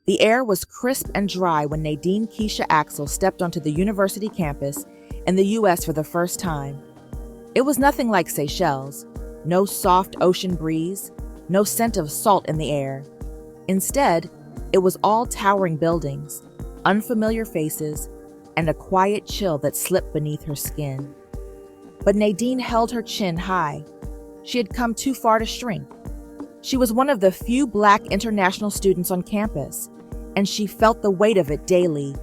The air was crisp and dry when Nadine Keisha Axel stepped onto the university campus in the U.S. for the first time. It was nothing like Seychelles. No soft ocean breeze, no scent of salt in the air. Instead, it was all towering buildings, unfamiliar faces, and a quiet chill that slipped beneath her skin. But Nadine held her chin high. She had come too far to shrink. She was one of the few Black international students on campus, and she felt the weight of it daily.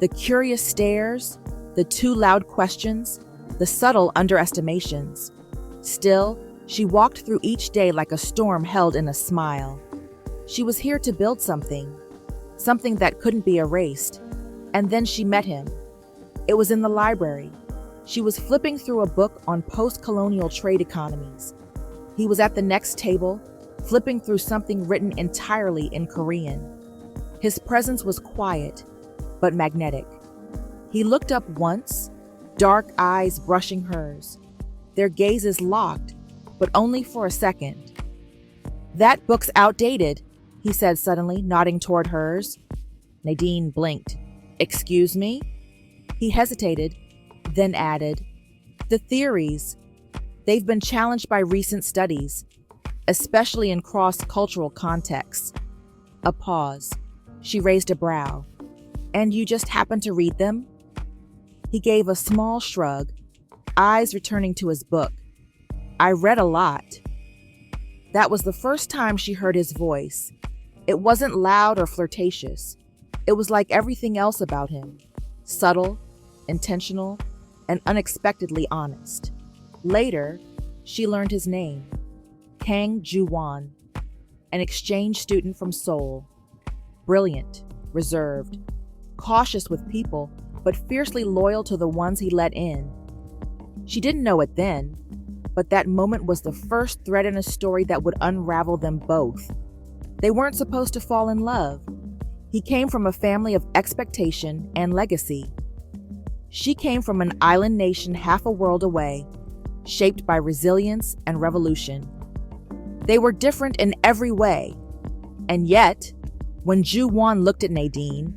The curious stares, the too loud questions, the subtle underestimations. Still, she walked through each day like a storm held in a smile. She was here to build something that couldn't be erased. And then she met him. It was in the library. She was flipping through a book on post-colonial trade economies. He was at the next table, flipping through something written entirely in Korean. His presence was quiet, but magnetic. He looked up once, dark eyes brushing hers. Their gazes locked, but only for a second. "That book's outdated," he said suddenly, nodding toward hers. Nadine blinked. "Excuse me?" He hesitated, then added, "The theories. They've been challenged by recent studies, especially in cross-cultural contexts." A pause. She raised a brow. "And you just happened to read them?" He gave a small shrug, eyes returning to his book. "I read a lot." That was the first time she heard his voice. It wasn't loud or flirtatious. It was like everything else about him, subtle, intentional, and unexpectedly honest. Later, she learned his name, Kang Ju-won, an exchange student from Seoul. Brilliant, reserved, cautious with people, but fiercely loyal to the ones he let in. She didn't know it then, but that moment was the first thread in a story that would unravel them both. They weren't supposed to fall in love. He came from a family of expectation and legacy. She came from an island nation half a world away, shaped by resilience and revolution. They were different in every way. And yet, when Ju-won looked at Nadine,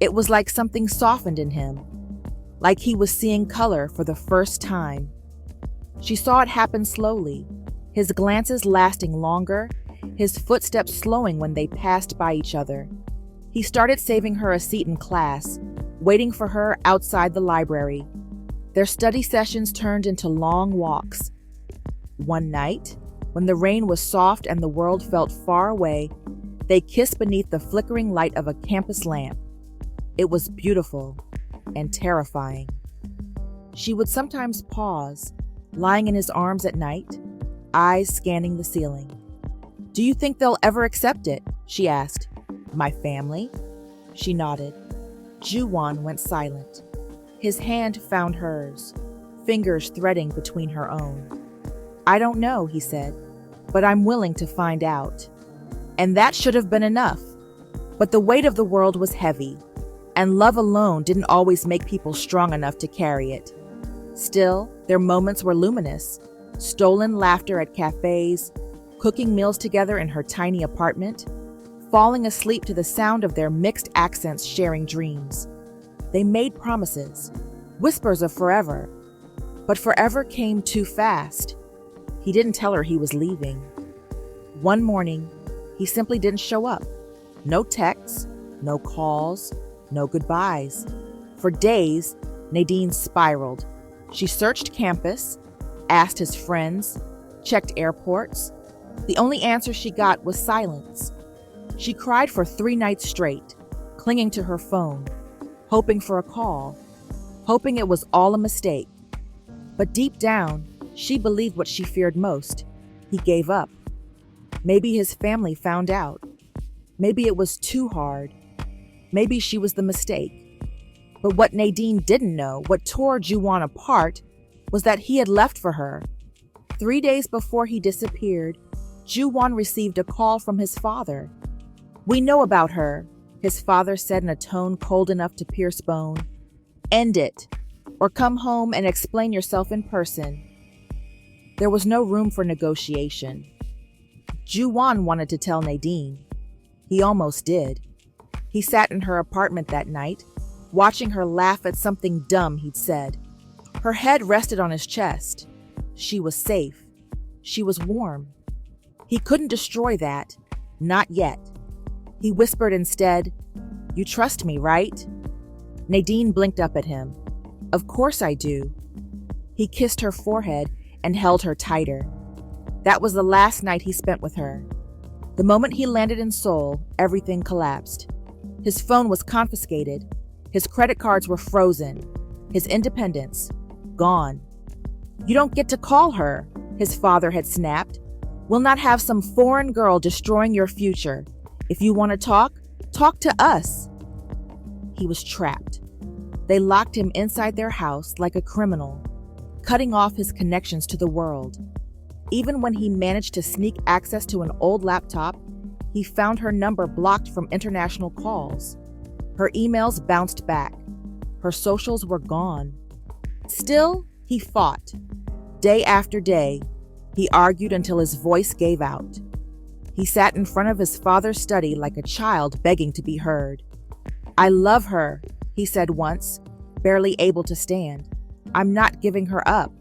it was like something softened in him, like he was seeing color for the first time. She saw it happen slowly, his glances lasting longer, his footsteps slowing when they passed by each other. He started saving her a seat in class, waiting for her outside the library. Their study sessions turned into long walks. One night, when the rain was soft and the world felt far away, they kissed beneath the flickering light of a campus lamp. It was beautiful and terrifying. She would sometimes pause, lying in his arms at night, eyes scanning the ceiling. "Do you think they'll ever accept it?" she asked. "My family?" She nodded. Ju-won went silent. His hand found hers, fingers threading between her own. "I don't know," he said, "but I'm willing to find out." And that should have been enough. But the weight of the world was heavy, and love alone didn't always make people strong enough to carry it. Still, their moments were luminous. Stolen laughter at cafes, cooking meals together in her tiny apartment, falling asleep to the sound of their mixed accents sharing dreams. They made promises, whispers of forever. But forever came too fast. He didn't tell her he was leaving. One morning, he simply didn't show up. No texts, no calls, no goodbyes. For days, Nadine spiraled. She searched campus, asked his friends, checked airports. The only answer she got was silence. She cried for 3 nights straight, clinging to her phone, hoping for a call, hoping it was all a mistake. But deep down, she believed what she feared most. He gave up. Maybe his family found out. Maybe it was too hard. Maybe she was the mistake. But what Nadine didn't know, what tore Ju-won apart, was that he had left for her. 3 days before he disappeared, Ju-won received a call from his father. "We know about her," his father said in a tone cold enough to pierce bone. "End it, or come home and explain yourself in person." There was no room for negotiation. Ju-won wanted to tell Nadine. He almost did. He sat in her apartment that night, watching her laugh at something dumb he'd said. Her head rested on his chest. She was safe. She was warm. He couldn't destroy that. Not yet. He whispered instead, "You trust me, right?" Nadine blinked up at him. "Of course I do." He kissed her forehead and held her tighter. That was the last night he spent with her. The moment he landed in Seoul, everything collapsed. His phone was confiscated. His credit cards were frozen. His independence, gone. "You don't get to call her," his father had snapped. "We'll not have some foreign girl destroying your future. If you want to talk to us." He was trapped. They locked him inside their house like a criminal, cutting off his connections to the world. Even when he managed to sneak access to an old laptop, he found her number blocked from international calls. Her emails bounced back. Her socials were gone. Still, he fought. Day after day, he argued until his voice gave out. He sat in front of his father's study like a child begging to be heard. "I love her," he said once, barely able to stand. "I'm not giving her up."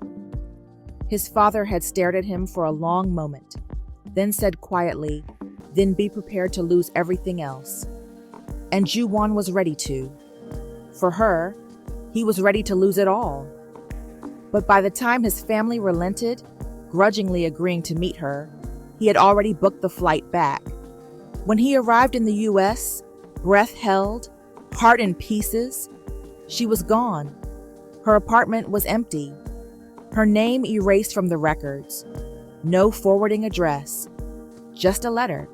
His father had stared at him for a long moment, then said quietly, "Then be prepared to lose everything else." And Ju-won was ready to. For her, he was ready to lose it all. But by the time his family relented, grudgingly agreeing to meet her, he had already booked the flight back. When he arrived in the US, breath held, heart in pieces, she was gone. Her apartment was empty. Her name erased from the records. No forwarding address. Just a letter,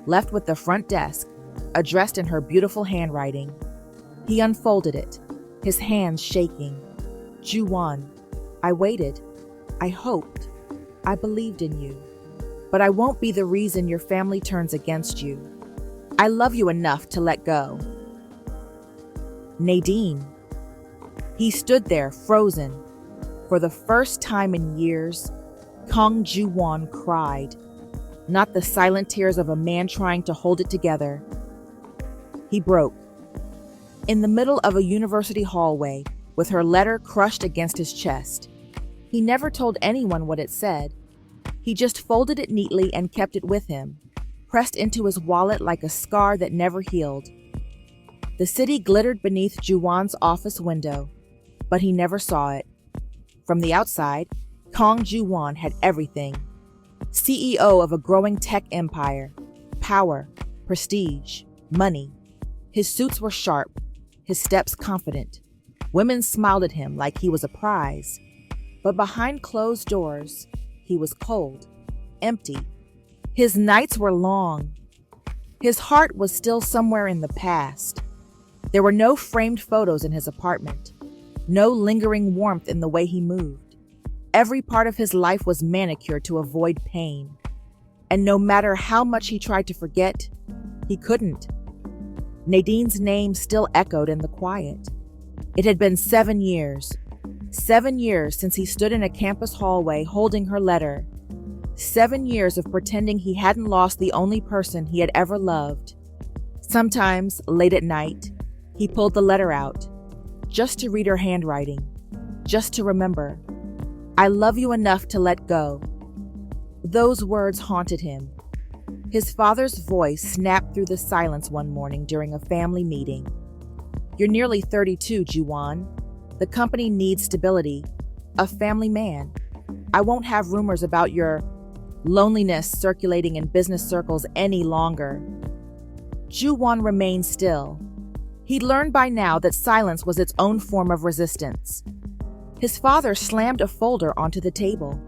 left with the front desk, addressed in her beautiful handwriting. He unfolded it, his hands shaking. "Ju-won, I waited. I hoped. I believed in you. But I won't be the reason your family turns against you. I love you enough to let go." Nadine. He stood there, frozen. For the first time in years, Kang Ju-won cried. Not the silent tears of a man trying to hold it together. He broke. In the middle of a university hallway, with her letter crushed against his chest. He never told anyone what it said. He just folded it neatly and kept it with him, pressed into his wallet like a scar that never healed. The city glittered beneath Ju-won's office window, but he never saw it. From the outside, Kang Ju-won had everything. CEO of a growing tech empire, power, prestige, money. His suits were sharp, his steps confident. Women smiled at him like he was a prize. But behind closed doors, he was cold, empty. His nights were long. His heart was still somewhere in the past. There were no framed photos in his apartment, no lingering warmth in the way he moved. Every part of his life was manicured to avoid pain. And no matter how much he tried to forget, he couldn't. Nadine's name still echoed in the quiet. It had been 7 years. 7 years since he stood in a campus hallway holding her letter. 7 years of pretending he hadn't lost the only person he had ever loved. Sometimes, late at night, he pulled the letter out, just to read her handwriting, just to remember. "I love you enough to let go." Those words haunted him. His father's voice snapped through the silence one morning during a family meeting. "You're nearly 32, Ju-won. The company needs stability. A family man. I won't have rumors about your loneliness circulating in business circles any longer." Ju-won remained still. He'd learned by now that silence was its own form of resistance. His father slammed a folder onto the table.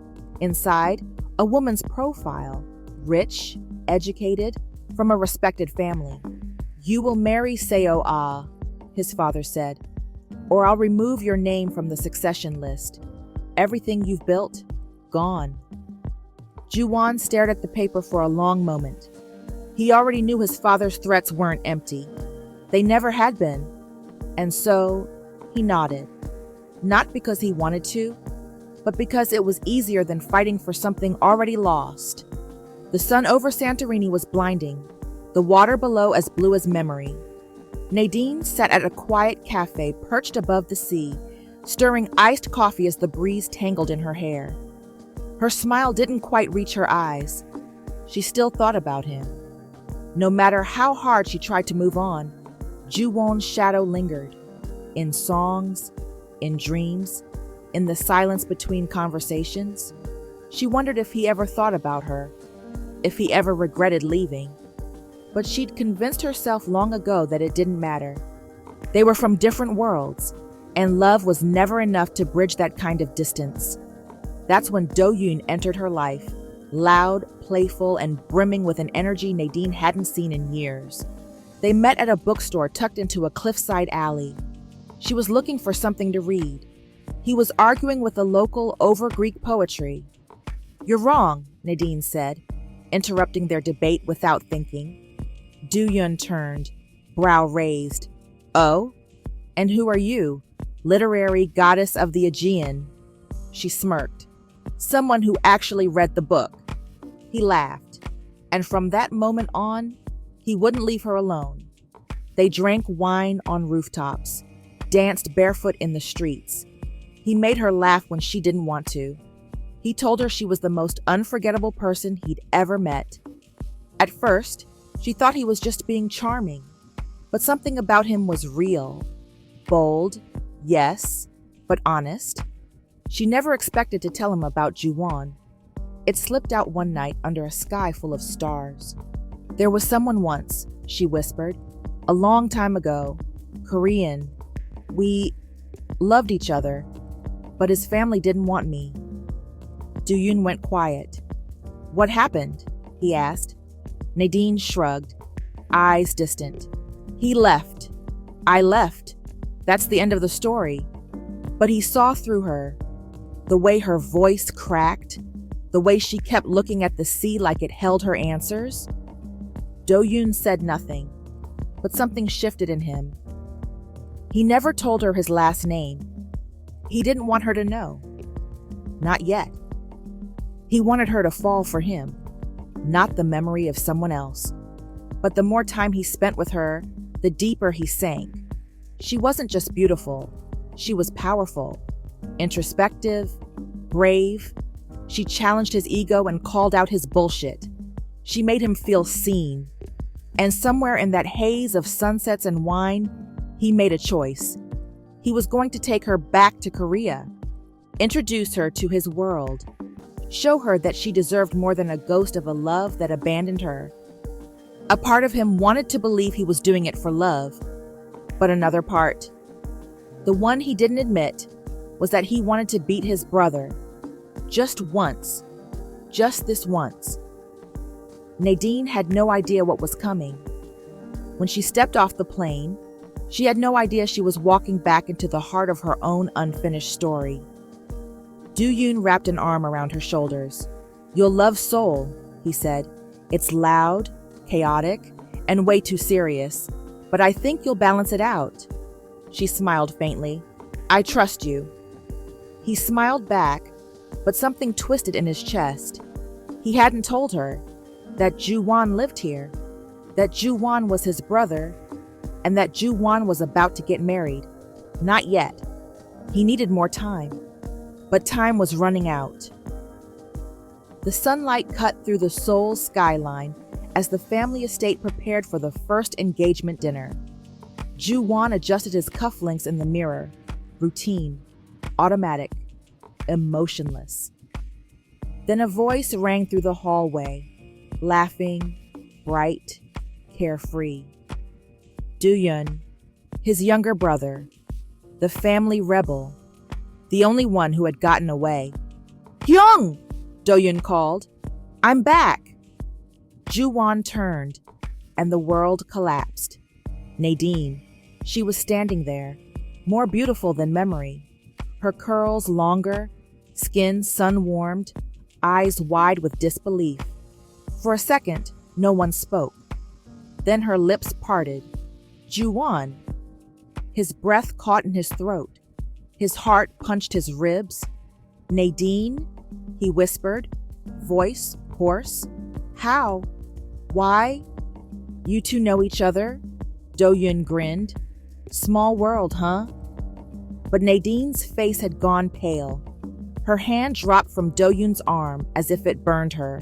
Inside, a woman's profile, rich, educated, from a respected family. "You will marry Seo-ah," his father said, "or I'll remove your name from the succession list. Everything you've built, gone." Ju-won stared at the paper for a long moment. He already knew his father's threats weren't empty. They never had been. And so, he nodded. Not because he wanted to, but because it was easier than fighting for something already lost. The sun over Santorini was blinding, the water below as blue as memory. Nadine sat at a quiet cafe perched above the sea, stirring iced coffee as the breeze tangled in her hair. Her smile didn't quite reach her eyes. She still thought about him. No matter how hard she tried to move on, Ju-won's shadow lingered. In songs, in dreams, in the silence between conversations. She wondered if he ever thought about her, if he ever regretted leaving. But she'd convinced herself long ago that it didn't matter. They were from different worlds, and love was never enough to bridge that kind of distance. That's when Do-yoon entered her life, loud, playful, and brimming with an energy Nadine hadn't seen in years. They met at a bookstore tucked into a cliffside alley. She was looking for something to read. He was arguing with a local over Greek poetry. "You're wrong," Nadine said, interrupting their debate without thinking. Do-yoon turned, brow raised. "Oh? And who are you? Literary goddess of the Aegean?" She smirked. "Someone who actually read the book." He laughed, and from that moment on, he wouldn't leave her alone. They drank wine on rooftops, danced barefoot in the streets. He made her laugh when she didn't want to. He told her she was the most unforgettable person he'd ever met. At first, she thought he was just being charming, but something about him was real. Bold, yes, but honest. She never expected to tell him about Ju-won. It slipped out one night under a sky full of stars. "There was someone once," she whispered, "a long time ago, Korean. We loved each other, but his family didn't want me." Do-yoon went quiet. "What happened?" he asked. Nadine shrugged, eyes distant. "He left. I left. That's the end of the story." But he saw through her. The way her voice cracked, the way she kept looking at the sea like it held her answers. Do-yoon said nothing, but something shifted in him. He never told her his last name. He didn't want her to know. Not yet. He wanted her to fall for him, not the memory of someone else. But the more time he spent with her, the deeper he sank. She wasn't just beautiful. She was powerful, introspective, brave. She challenged his ego and called out his bullshit. She made him feel seen. And somewhere in that haze of sunsets and wine, he made a choice. He was going to take her back to Korea, introduce her to his world, show her that she deserved more than a ghost of a love that abandoned her. A part of him wanted to believe he was doing it for love, but another part, the one he didn't admit, was that he wanted to beat his brother. Just once. Just this once. Nadine had no idea what was coming. When she stepped off the plane, she had no idea she was walking back into the heart of her own unfinished story. Do-yoon wrapped an arm around her shoulders. "You'll love Seoul," he said. "It's loud, chaotic, and way too serious, but I think you'll balance it out." She smiled faintly. "I trust you." He smiled back, but something twisted in his chest. He hadn't told her that Ju-won lived here, that Ju-won was his brother, and that Ju-won was about to get married. Not yet. He needed more time. But time was running out. The sunlight cut through the Seoul skyline as the family estate prepared for the first engagement dinner. Ju-won adjusted his cufflinks in the mirror. Routine, automatic, emotionless. Then a voice rang through the hallway, laughing, bright, carefree. Do-yoon, his younger brother, the family rebel, the only one who had gotten away. "Hyung!" Do-yoon called. "I'm back!" Ju-won turned, and the world collapsed. Nadine, she was standing there, more beautiful than memory. Her curls longer, skin sun-warmed, eyes wide with disbelief. For a second, no one spoke. Then her lips parted. Ju-won. His breath caught in his throat. His heart punched his ribs. "Nadine?" he whispered, voice hoarse. "How? Why? You two know each other?" Do-yoon grinned. Small world, huh? But Nadine's face had gone pale. Her hand dropped from Do-yoon's arm as if it burned her.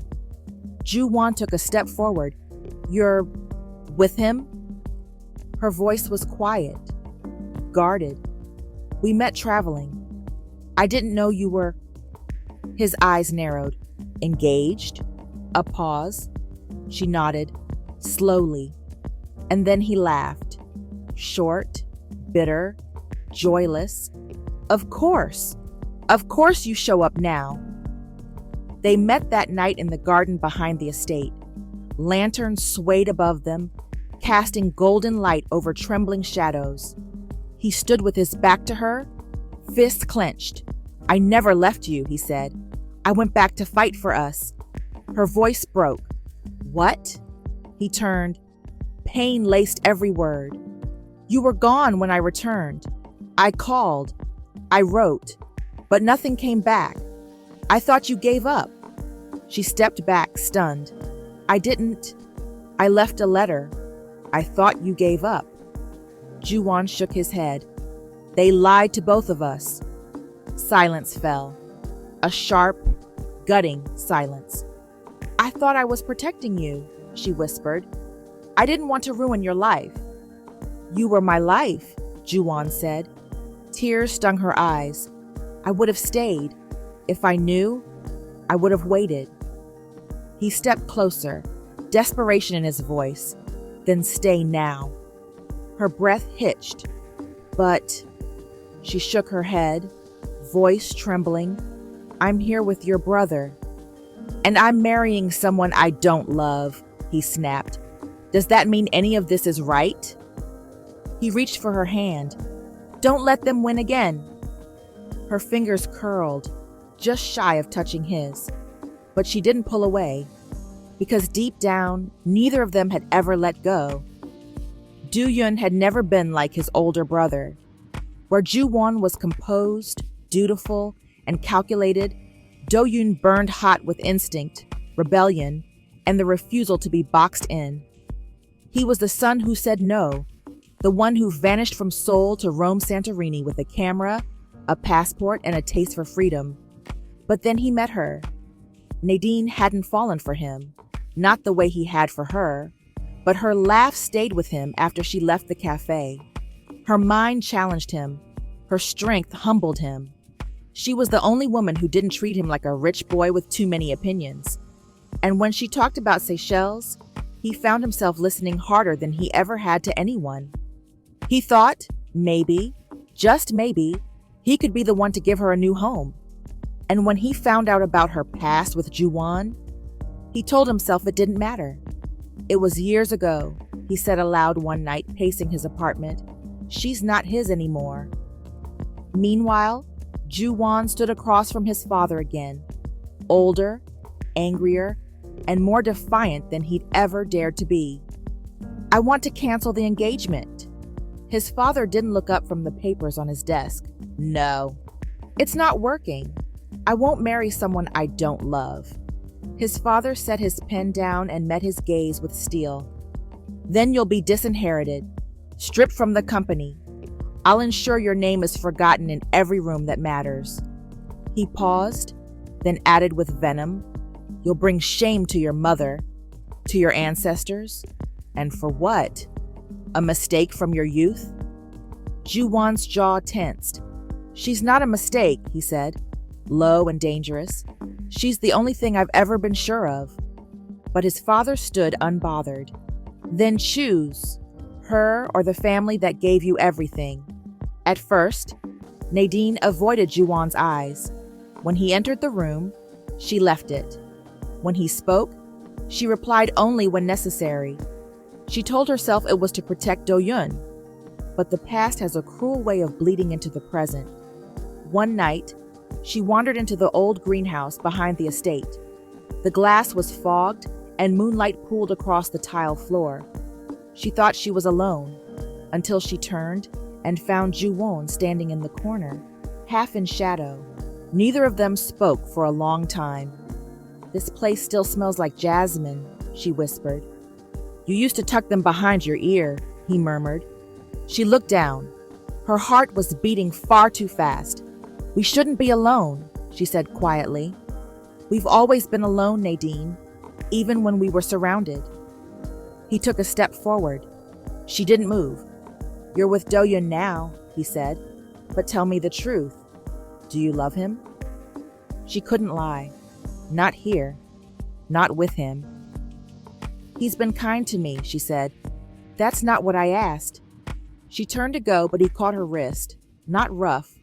Ju-won took a step forward. You're with him? Her voice was quiet, guarded. We met traveling. I didn't know you were... His eyes narrowed. Engaged? A pause. She nodded, slowly. And then he laughed. Short, bitter, joyless. Of course you show up now. They met that night in the garden behind the estate. Lanterns swayed above them, casting golden light over trembling shadows. He stood with his back to her, fists clenched. I never left you, he said. I went back to fight for us. Her voice broke. What? He turned. Pain laced every word. You were gone when I returned. I called. I wrote. But nothing came back. I thought you gave up. She stepped back, stunned. I didn't. I left a letter. I thought you gave up. Ju-won shook his head. They lied to both of us. Silence fell. A sharp, gutting silence. I thought I was protecting you, she whispered. I didn't want to ruin your life. You were my life, Ju-won said. Tears stung her eyes. I would have stayed. If I knew, I would have waited. He stepped closer, desperation in his voice. Then stay now. Her breath hitched. But... She shook her head, voice trembling. I'm here with your brother. And I'm marrying someone I don't love, he snapped. Does that mean any of this is right? He reached for her hand. Don't let them win again. Her fingers curled, just shy of touching his. But she didn't pull away, because deep down, neither of them had ever let go. Do-yoon had never been like his older brother. Where Ju-won was composed, dutiful, and calculated, Do-yoon burned hot with instinct, rebellion, and the refusal to be boxed in. He was the son who said no, the one who vanished from Seoul to roam Santorini with a camera, a passport, and a taste for freedom. But then he met her. Nadine hadn't fallen for him, not the way he had for her, but her laugh stayed with him after she left the cafe. Her mind challenged him. Her strength humbled him. She was the only woman who didn't treat him like a rich boy with too many opinions. And when she talked about Seychelles, he found himself listening harder than he ever had to anyone. He thought, maybe, just maybe, he could be the one to give her a new home. And when he found out about her past with Ju-won, he told himself it didn't matter. It was years ago, he said aloud one night, pacing his apartment. She's not his anymore. Meanwhile, Ju-won stood across from his father again, older, angrier, and more defiant than he'd ever dared to be. I want to cancel the engagement. His father didn't look up from the papers on his desk. No, it's not working. I won't marry someone I don't love. His father set his pen down and met his gaze with steel. Then you'll be disinherited, stripped from the company. I'll ensure your name is forgotten in every room that matters. He paused, then added with venom, you'll bring shame to your mother, to your ancestors, and for what? A mistake from your youth? Ju-won's jaw tensed. She's not a mistake, he said, low and dangerous. She's the only thing I've ever been sure of. But his father stood unbothered. Then choose, her or the family that gave you everything. At first, Nadine avoided Ju-won's eyes. When he entered the room, she left it. When he spoke, she replied only when necessary. She told herself it was to protect Do-yoon. But the past has a cruel way of bleeding into the present. One night, she wandered into the old greenhouse behind the estate. The glass was fogged and moonlight pooled across the tile floor. She thought she was alone, until she turned and found Ju-won standing in the corner, half in shadow. Neither of them spoke for a long time. This place still smells like jasmine, she whispered. You used to tuck them behind your ear, he murmured. She looked down. Her heart was beating far too fast. We shouldn't be alone, she said quietly. We've always been alone, Nadine, even when we were surrounded. He took a step forward. She didn't move. You're with Do-yun now, he said, but tell me the truth. Do you love him? She couldn't lie. Not here. Not with him. He's been kind to me, she said. That's not what I asked. She turned to go, but he caught her wrist. Not rough,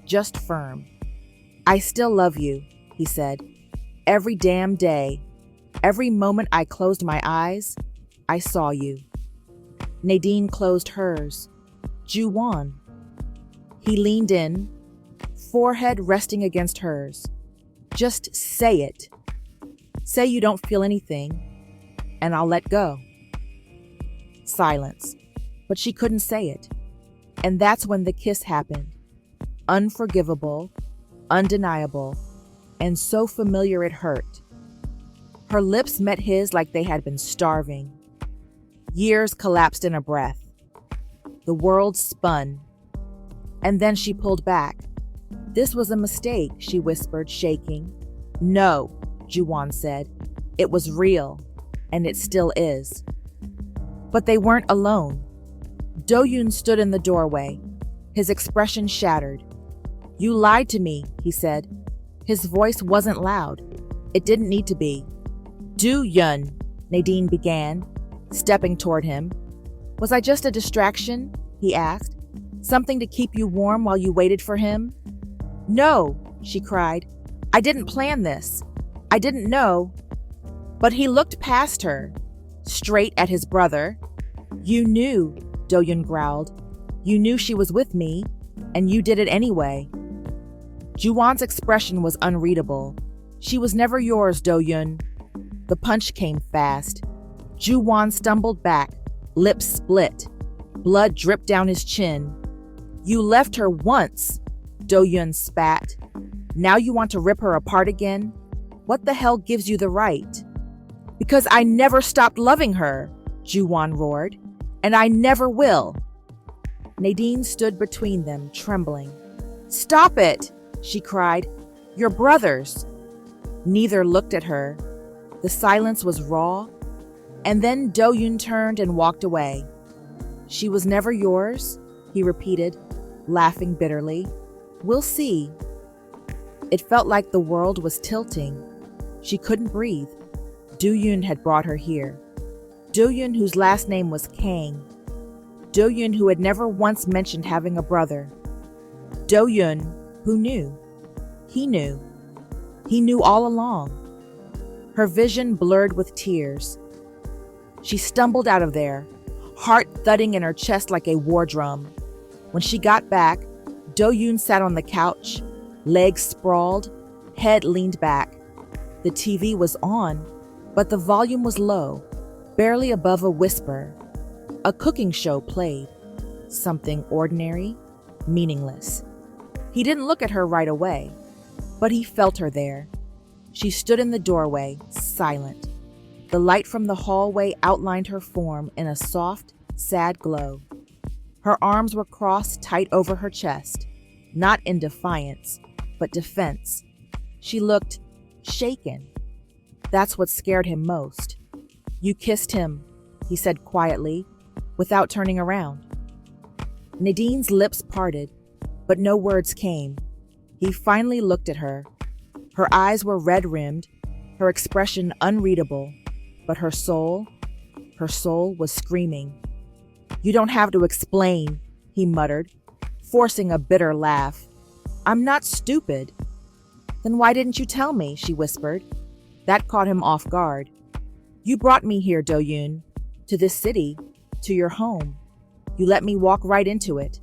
just firm. I still love you, he said. Every damn day. Every moment I closed my eyes, I saw you. Nadine closed hers. Ju-won. He leaned in, forehead resting against hers. Just say it. Say you don't feel anything, and I'll let go. Silence, but she couldn't say it. And that's when the kiss happened. Unforgivable, undeniable, and so familiar it hurt. Her lips met his like they had been starving. Years collapsed in a breath. The world spun. And then she pulled back. This was a mistake, she whispered, shaking. No, Ju-won said. It was real, and it still is. But they weren't alone. Do-yun stood in the doorway, his expression shattered. You lied to me, he said. His voice wasn't loud. It didn't need to be. Do-yun, Nadine began, stepping toward him. Was I just a distraction? He asked. Something to keep you warm while you waited for him? No, she cried. I didn't plan this. I didn't know. But he looked past her, straight at his brother. You knew, Do-yun growled. You knew she was with me, and you did it anyway. Ju-won's expression was unreadable. She was never yours, Do-yun. The punch came fast. Ju-won stumbled back, lips split. Blood dripped down his chin. You left her once, Do-yun spat. Now you want to rip her apart again? What the hell gives you the right? Because I never stopped loving her, Ju-won roared. And I never will. Nadine stood between them, trembling. Stop it, she cried. You're brothers. Neither looked at her. The silence was raw. And then Do-yun turned and walked away. She was never yours, he repeated, laughing bitterly. We'll see. It felt like the world was tilting. She couldn't breathe. Do-yun had brought her here. Do-yun, whose last name was Kang. Do-yun, who had never once mentioned having a brother. Do-yun, who knew. He knew. He knew all along. Her vision blurred with tears. She stumbled out of there, heart thudding in her chest like a war drum. When she got back, Do-yun sat on the couch, legs sprawled, head leaned back. The TV was on, but the volume was low, barely above a whisper. A cooking show played. Something ordinary, meaningless. He didn't look at her right away, but he felt her there. She stood in the doorway, silent. The light from the hallway outlined her form in a soft, sad glow. Her arms were crossed tight over her chest, not in defiance, but defense. She looked shaken. That's what scared him most. You kissed him, he said quietly, without turning around. Nadine's lips parted, but no words came. He finally looked at her. Her eyes were red-rimmed, her expression unreadable, but her soul was screaming. You don't have to explain, he muttered, forcing a bitter laugh. I'm not stupid. Then why didn't you tell me, she whispered. That caught him off guard. You brought me here, Do-yun, to this city, to your home. You let me walk right into it,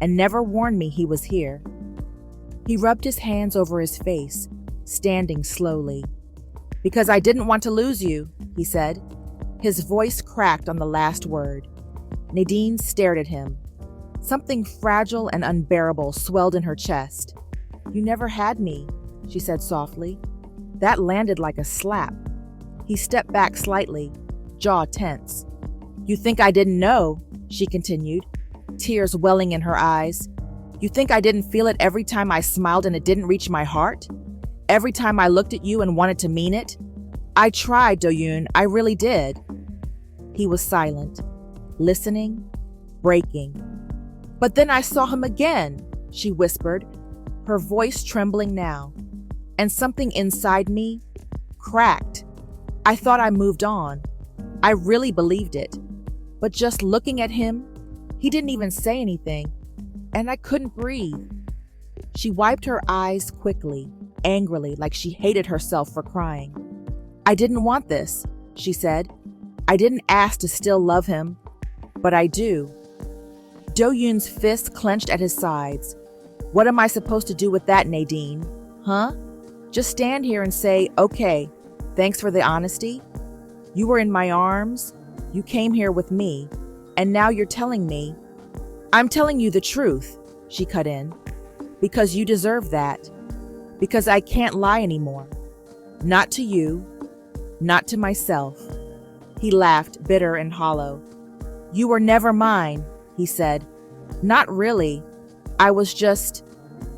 and never warned me he was here. He rubbed his hands over his face, standing slowly. Because I didn't want to lose you, he said. His voice cracked on the last word. Nadine stared at him. Something fragile and unbearable swelled in her chest. You never had me, she said softly. That landed like a slap. He stepped back slightly, jaw tense. You think I didn't know, she continued, tears welling in her eyes. You think I didn't feel it every time I smiled and it didn't reach my heart? Every time I looked at you and wanted to mean it? I tried, Do-yoon, I really did. He was silent, listening, breaking. But then I saw him again, she whispered, her voice trembling now. And something inside me cracked. I thought I moved on. I really believed it. But just looking at him, he didn't even say anything, and I couldn't breathe. She wiped her eyes quickly, angrily, like she hated herself for crying. I didn't want this, she said. I didn't ask to still love him, but I do. Do-yoon's fists clenched at his sides. What am I supposed to do with that, Nadine? Huh? Just stand here and say, okay, thanks for the honesty. You were in my arms, you came here with me, and now you're telling me. I'm telling you the truth, she cut in, because you deserve that, because I can't lie anymore. Not to you, not to myself. He laughed, bitter and hollow. You were never mine, he said. Not really. I was just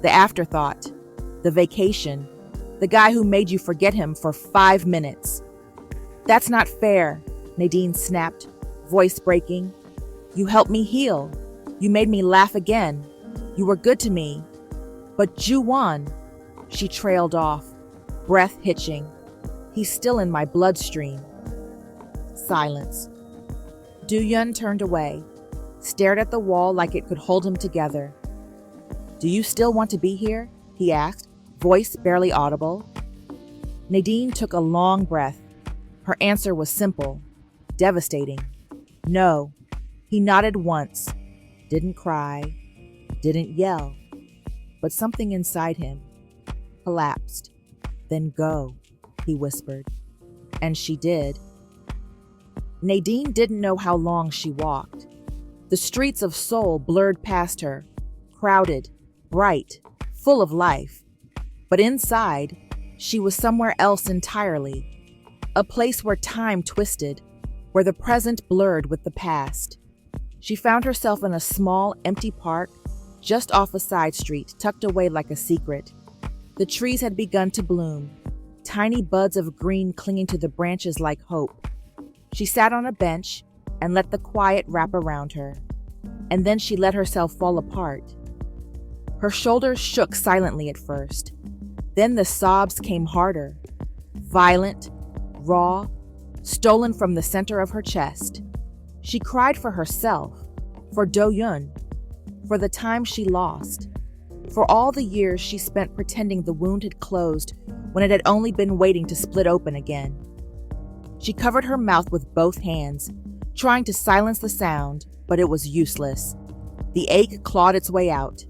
the afterthought, the vacation, the guy who made you forget him for 5 minutes. That's not fair, Nadine snapped, voice breaking. You helped me heal. You made me laugh again. You were good to me. But Ju-won, she trailed off, breath hitching. He's still in my bloodstream. Silence. Do-yoon turned away, stared at the wall like it could hold him together. Do you still want to be here? He asked, voice barely audible. Nadine took a long breath. Her answer was simple, devastating. No. He nodded once, didn't cry, didn't yell, but something inside him collapsed. Then go, he whispered. And she did. Nadine didn't know how long she walked. The streets of Seoul blurred past her, crowded, bright, full of life. But inside, she was somewhere else entirely. A place where time twisted, where the present blurred with the past. She found herself in a small, empty park, just off a side street, tucked away like a secret. The trees had begun to bloom, tiny buds of green clinging to the branches like hope. She sat on a bench and let the quiet wrap around her. And then she let herself fall apart. Her shoulders shook silently at first. Then the sobs came harder, violent, raw, stolen from the center of her chest. She cried for herself, for Do-yoon, for the time she lost, for all the years she spent pretending the wound had closed when it had only been waiting to split open again. She covered her mouth with both hands, trying to silence the sound, but it was useless. The ache clawed its way out.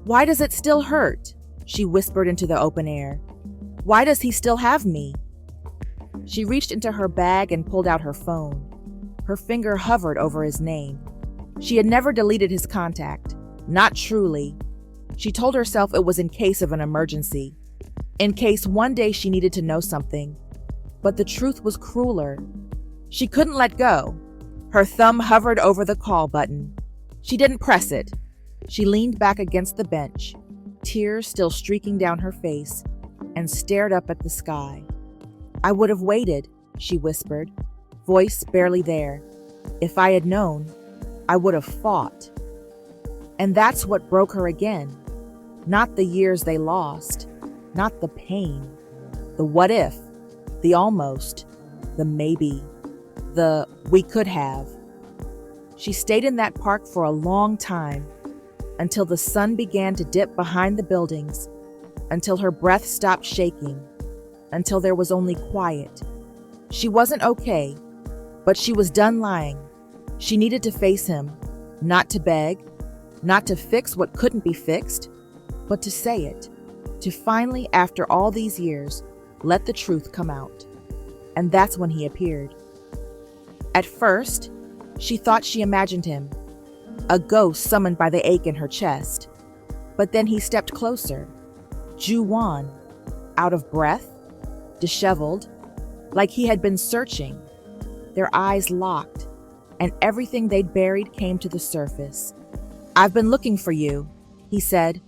Why does it still hurt? She whispered into the open air. Why does he still have me? She reached into her bag and pulled out her phone. Her finger hovered over his name. She had never deleted his contact. Not truly. She told herself it was in case of an emergency. In case one day she needed to know something. But the truth was crueler. She couldn't let go. Her thumb hovered over the call button. She didn't press it. She leaned back against the bench, tears still streaking down her face, and stared up at the sky. I would have waited, she whispered, voice barely there. If I had known, I would have fought. And that's what broke her again. Not the years they lost, not the pain, the what if, the almost, the maybe, the we could have. She stayed in that park for a long time, until the sun began to dip behind the buildings, until her breath stopped shaking, until there was only quiet. She wasn't okay, but she was done lying. She needed to face him, not to beg, not to fix what couldn't be fixed, but to say it, to finally, after all these years, let the truth come out. And that's when he appeared. At first, she thought she imagined him, a ghost summoned by the ache in her chest. But then he stepped closer, Ju-won, out of breath, disheveled, like he had been searching. Their eyes locked, and everything they'd buried came to the surface. "I've been looking for you," he said,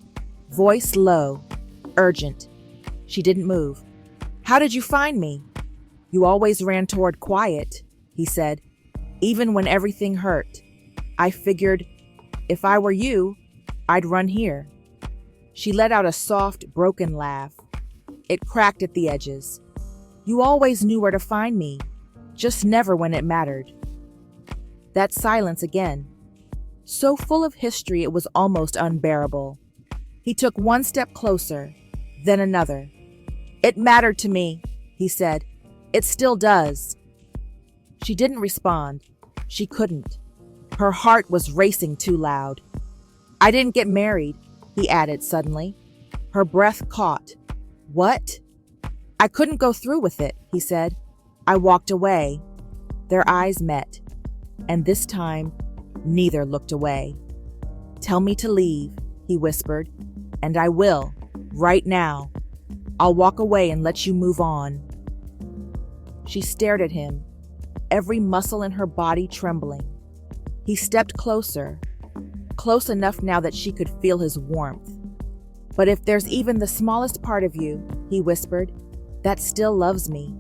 voice low, urgent. She didn't move. "How did you find me?" "You always ran toward quiet," he said, "even when everything hurt. I figured, if I were you, I'd run here." She let out a soft, broken laugh. It cracked at the edges. "You always knew where to find me, just never when it mattered." That silence again, so full of history it was almost unbearable. He took one step closer, then another. "It mattered to me," he said. "It still does." She didn't respond. She couldn't. Her heart was racing too loud. "I didn't get married," he added suddenly. Her breath caught. "What?" "I couldn't go through with it," he said. "I walked away." Their eyes met, and this time, neither looked away. "Tell me to leave," he whispered, "and I will, right now. I'll walk away and let you move on." She stared at him, every muscle in her body trembling. He stepped closer, close enough now that she could feel his warmth. "But if there's even the smallest part of you," he whispered, "that still loves me,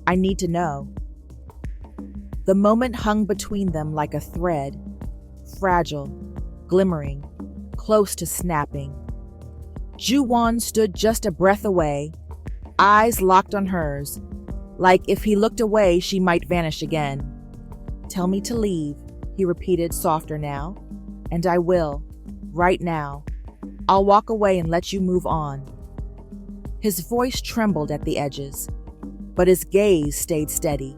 I need to know." The moment hung between them like a thread, fragile, glimmering, close to snapping. Ju-won stood just a breath away, eyes locked on hers, like if he looked away she might vanish again. "Tell me to leave," he repeated softer now, "and I will, right now. I'll walk away and let you move on." His voice trembled at the edges, but his gaze stayed steady.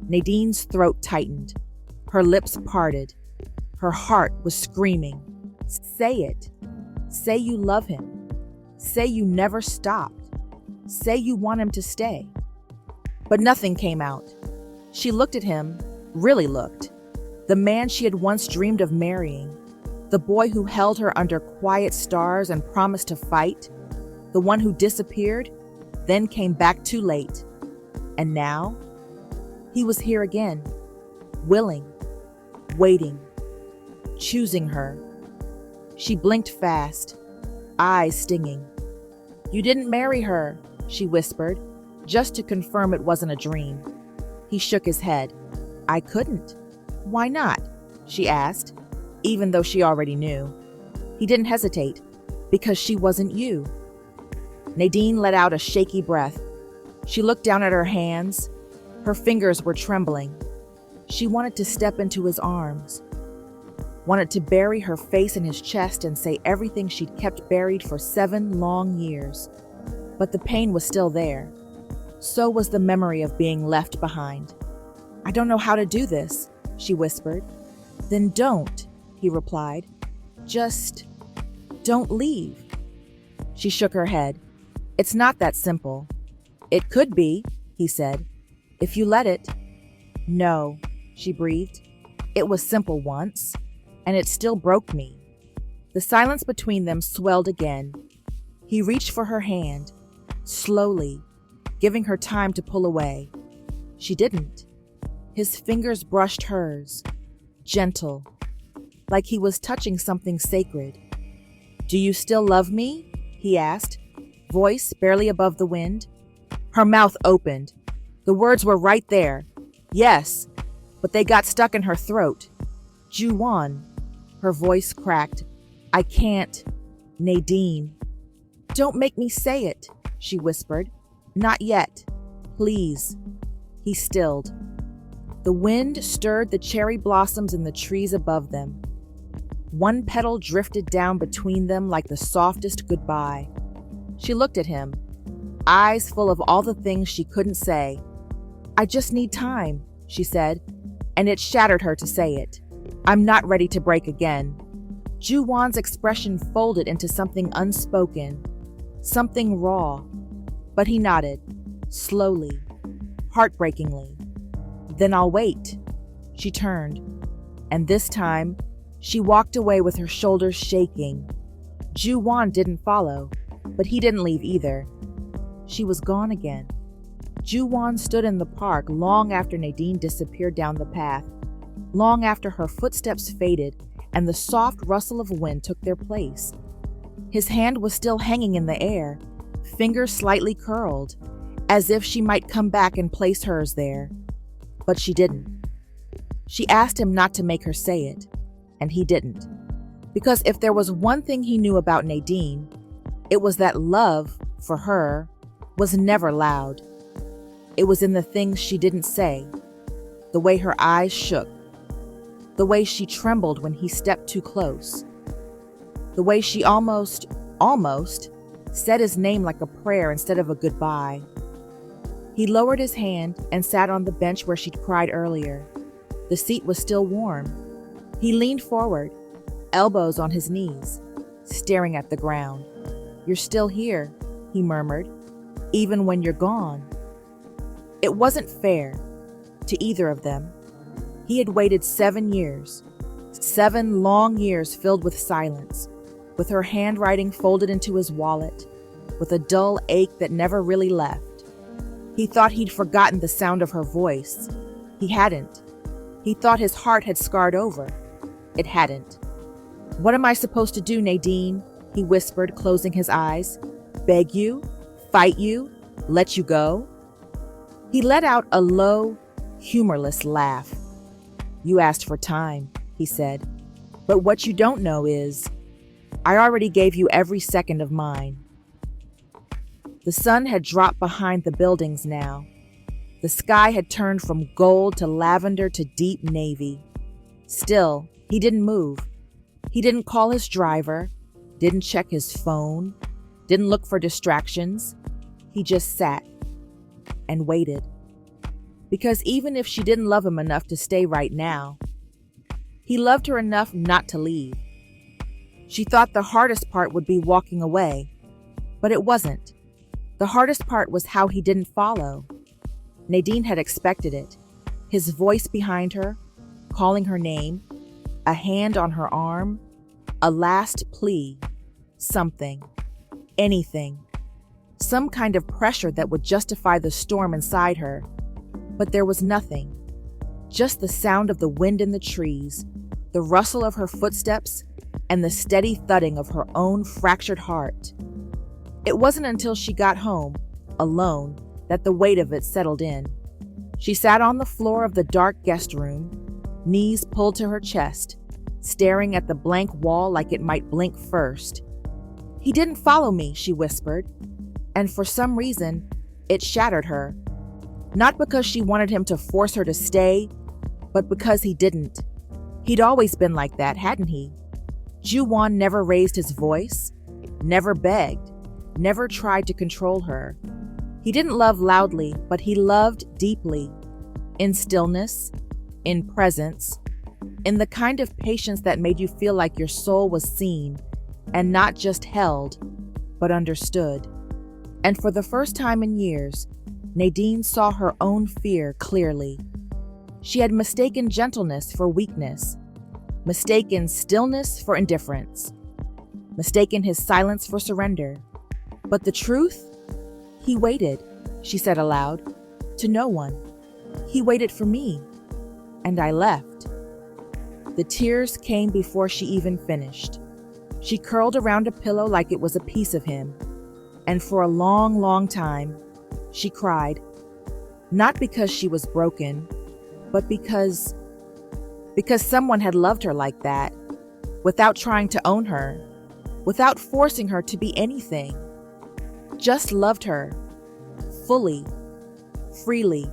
Nadine's throat tightened, her lips parted, her heart was screaming. Say it. Say you love him. Say you never stopped. Say you want him to stay. But nothing came out. She looked at him, really looked. The man she had once dreamed of marrying, the boy who held her under quiet stars and promised to fight, the one who disappeared, then came back too late. And now, he was here again, willing, waiting, choosing her. She blinked fast, eyes stinging. "You didn't marry her," she whispered, just to confirm it wasn't a dream. He shook his head. "I couldn't." "Why not?" she asked, even though she already knew. He didn't hesitate. "Because she wasn't you." Nadine let out a shaky breath. She looked down at her hands. Her fingers were trembling. She wanted to step into his arms, wanted to bury her face in his chest and say everything she'd kept buried for 7 long years. But the pain was still there. So was the memory of being left behind. "I don't know how to do this," she whispered. "Then don't," he replied. "Just don't leave." She shook her head. "It's not that simple." "It could be," he said, "if you let it." "No," she breathed. "It was simple once, and it still broke me." The silence between them swelled again. He reached for her hand, slowly, giving her time to pull away. She didn't. His fingers brushed hers, gentle, like he was touching something sacred. "Do you still love me?" he asked, voice barely above the wind. Her mouth opened. The words were right there. Yes, but they got stuck in her throat. "Ju-won," her voice cracked. "I can't. Nadine." "Don't make me say it," she whispered. "Not yet. Please." He stilled. The wind stirred the cherry blossoms in the trees above them. One petal drifted down between them like the softest goodbye. She looked at him, eyes full of all the things she couldn't say. "I just need time," she said, and it shattered her to say it. "I'm not ready to break again." Ju-won's expression folded into something unspoken, something raw. But he nodded, slowly, heartbreakingly. "Then I'll wait." She turned, and this time, she walked away with her shoulders shaking. Ju-won didn't follow, but he didn't leave either. She was gone again. Ju-won stood in the park long after Nadine disappeared down the path. long after her footsteps faded and the soft rustle of wind took their place. His hand was still hanging in the air, fingers slightly curled, as if she might come back and place hers there. But she didn't. She asked him not to make her say it, and he didn't. Because if there was one thing he knew about Nadine, it was that love, for her, was never loud. It was in the things she didn't say, the way her eyes shook, the way she trembled when he stepped too close, the way she almost said his name like a prayer instead of a goodbye. He lowered his hand and sat on the bench where she'd cried earlier. The seat was still warm. He leaned forward, elbows on his knees, staring at the ground. "You're still here," he murmured, "even when you're gone." It wasn't fair to either of them. He had waited 7 years, 7 long years filled with silence, with her handwriting folded into his wallet, with a dull ache that never really left. He thought he'd forgotten the sound of her voice. He hadn't. He thought his heart had scarred over. It hadn't. "What am I supposed to do, Nadine?" he whispered, closing his eyes. "Beg you? Fight you? Let you go?" He let out a low, humorless laugh. "You asked for time," he said. "But what you don't know is, I already gave you every second of mine." The sun had dropped behind the buildings now. The sky had turned from gold to lavender to deep navy. Still, he didn't move. He didn't call his driver, didn't check his phone, didn't look for distractions. He just sat and waited. Because even if she didn't love him enough to stay right now, he loved her enough not to leave. She thought the hardest part would be walking away, but it wasn't. The hardest part was how he didn't follow. Nadine had expected it. His voice behind her, calling her name, a hand on her arm, a last plea, something, anything, some kind of pressure that would justify the storm inside her. But there was nothing, just the sound of the wind in the trees, the rustle of her footsteps, and the steady thudding of her own fractured heart. It wasn't until she got home, alone, that the weight of it settled in. She sat on the floor of the dark guest room, knees pulled to her chest, staring at the blank wall like it might blink first. "He didn't follow me," she whispered, and for some reason, it shattered her. Not because she wanted him to force her to stay, but because he didn't. He'd always been like that, hadn't he? Ju-won never raised his voice, never begged, never tried to control her. He didn't love loudly, but he loved deeply, in stillness, in presence, in the kind of patience that made you feel like your soul was seen, and not just held, but understood. And for the first time in years, Nadine saw her own fear clearly. She had mistaken gentleness for weakness, mistaken stillness for indifference, mistaken his silence for surrender. But the truth? "He waited," she said aloud, "to no one. He waited for me, and I left." The tears came before she even finished. She curled around a pillow like it was a piece of him, and for a long, long time, she cried. Not because she was broken, but because someone had loved her like that, without trying to own her, without forcing her to be anything. Just loved her, fully, freely,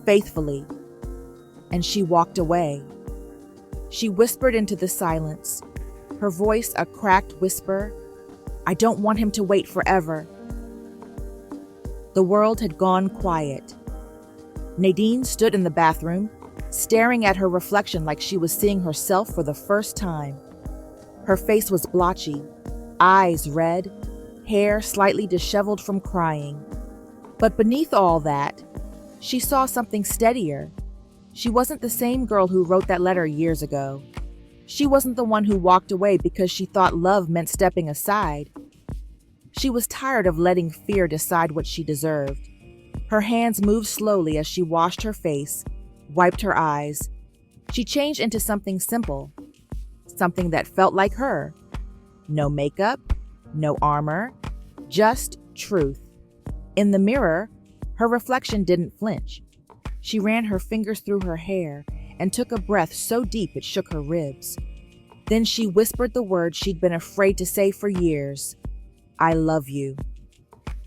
faithfully. And she walked away. She whispered into the silence, her voice a cracked whisper, "I don't want him to wait forever." The world had gone quiet. Nadine stood in the bathroom, staring at her reflection like she was seeing herself for the first time. Her face was blotchy, eyes red, hair slightly disheveled from crying. But beneath all that, she saw something steadier. She wasn't the same girl who wrote that letter years ago. She wasn't the one who walked away because she thought love meant stepping aside. She was tired of letting fear decide what she deserved. Her hands moved slowly as she washed her face, wiped her eyes, She changed into something simple, something that felt like her. No makeup, no armor, just truth. In the mirror, her reflection didn't flinch. She ran her fingers through her hair and took a breath so deep it shook her ribs. Then she whispered the word she'd been afraid to say for years. I love you.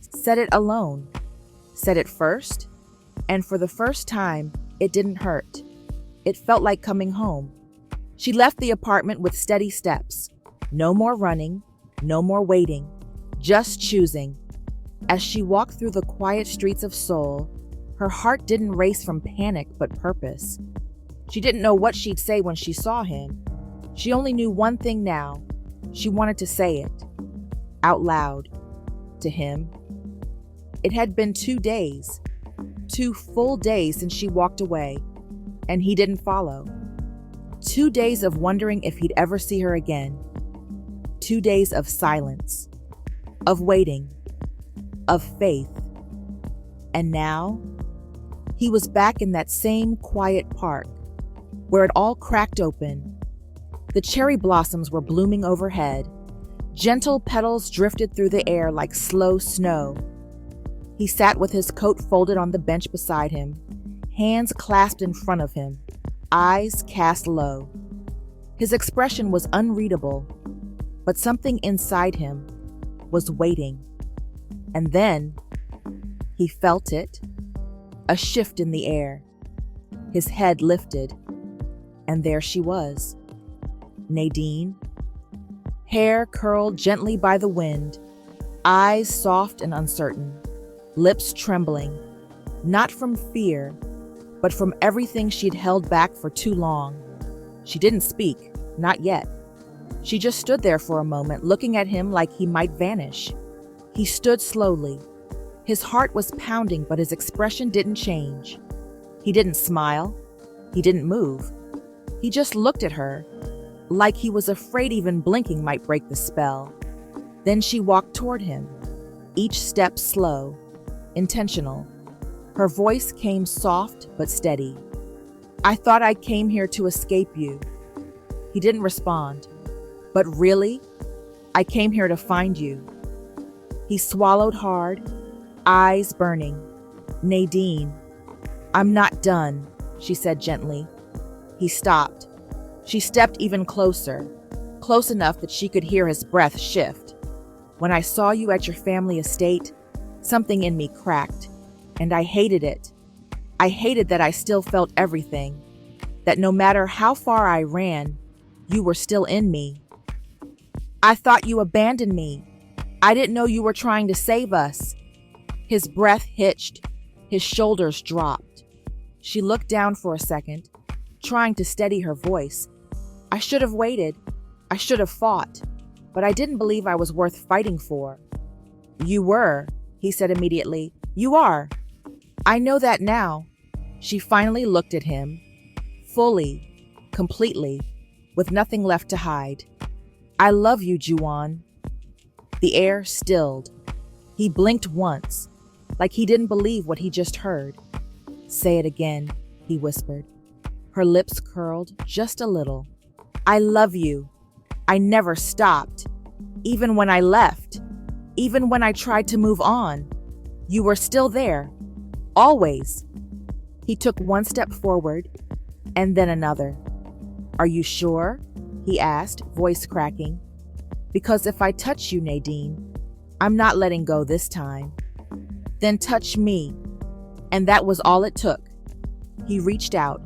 Said it alone. Said it first. And for the first time, it didn't hurt. It felt like coming home. She left the apartment with steady steps. No more running, no more waiting, just choosing. As she walked through the quiet streets of Seoul, her heart didn't race from panic but purpose. She didn't know what she'd say when she saw him. She only knew one thing now. She wanted to say it. Out loud. To him. It had been 2 days. 2 full days since she walked away, and he didn't follow. 2 days of wondering if he'd ever see her again. 2 days of silence, of waiting, of faith. And now, he was back in that same quiet park, where it all cracked open. The cherry blossoms were blooming overhead. Gentle petals drifted through the air like slow snow. He sat with his coat folded on the bench beside him, hands clasped in front of him, eyes cast low. His expression was unreadable, but something inside him was waiting. And then he felt it, a shift in the air. His head lifted, and there she was, Nadine. Hair curled gently by the wind, eyes soft and uncertain, lips trembling, not from fear, but from everything she'd held back for too long. She didn't speak, not yet. She just stood there for a moment, looking at him like he might vanish. He stood slowly. His heart was pounding, but his expression didn't change. He didn't smile. He didn't move. He just looked at her, like he was afraid even blinking might break the spell. Then she walked toward him, each step slow, intentional. Her voice came soft but steady. I thought I came here to escape you. He didn't respond. But really, I came here to find you. He swallowed hard, eyes burning. Nadine, I'm not done, she said gently. He stopped. She stepped even closer, close enough that she could hear his breath shift. When I saw you at your family estate, something in me cracked, and I hated it. I hated that I still felt everything, that no matter how far I ran, you were still in me. I thought you abandoned me. I didn't know you were trying to save us. His breath hitched, his shoulders dropped. She looked down for a second, trying to steady her voice. I should have waited. I should have fought, but I didn't believe I was worth fighting for. You were, he said immediately. You are. I know that now. She finally looked at him, fully, completely, with nothing left to hide. I love you, Juwon. The air stilled. He blinked once, like he didn't believe what he just heard. Say it again, he whispered. Her lips curled just a little. I love you. I never stopped. Even when I left. Even when I tried to move on. You were still there. Always. He took one step forward, and then another. Are you sure? He asked, voice cracking. Because if I touch you, Nadine, I'm not letting go this time. Then touch me. And that was all it took. He reached out,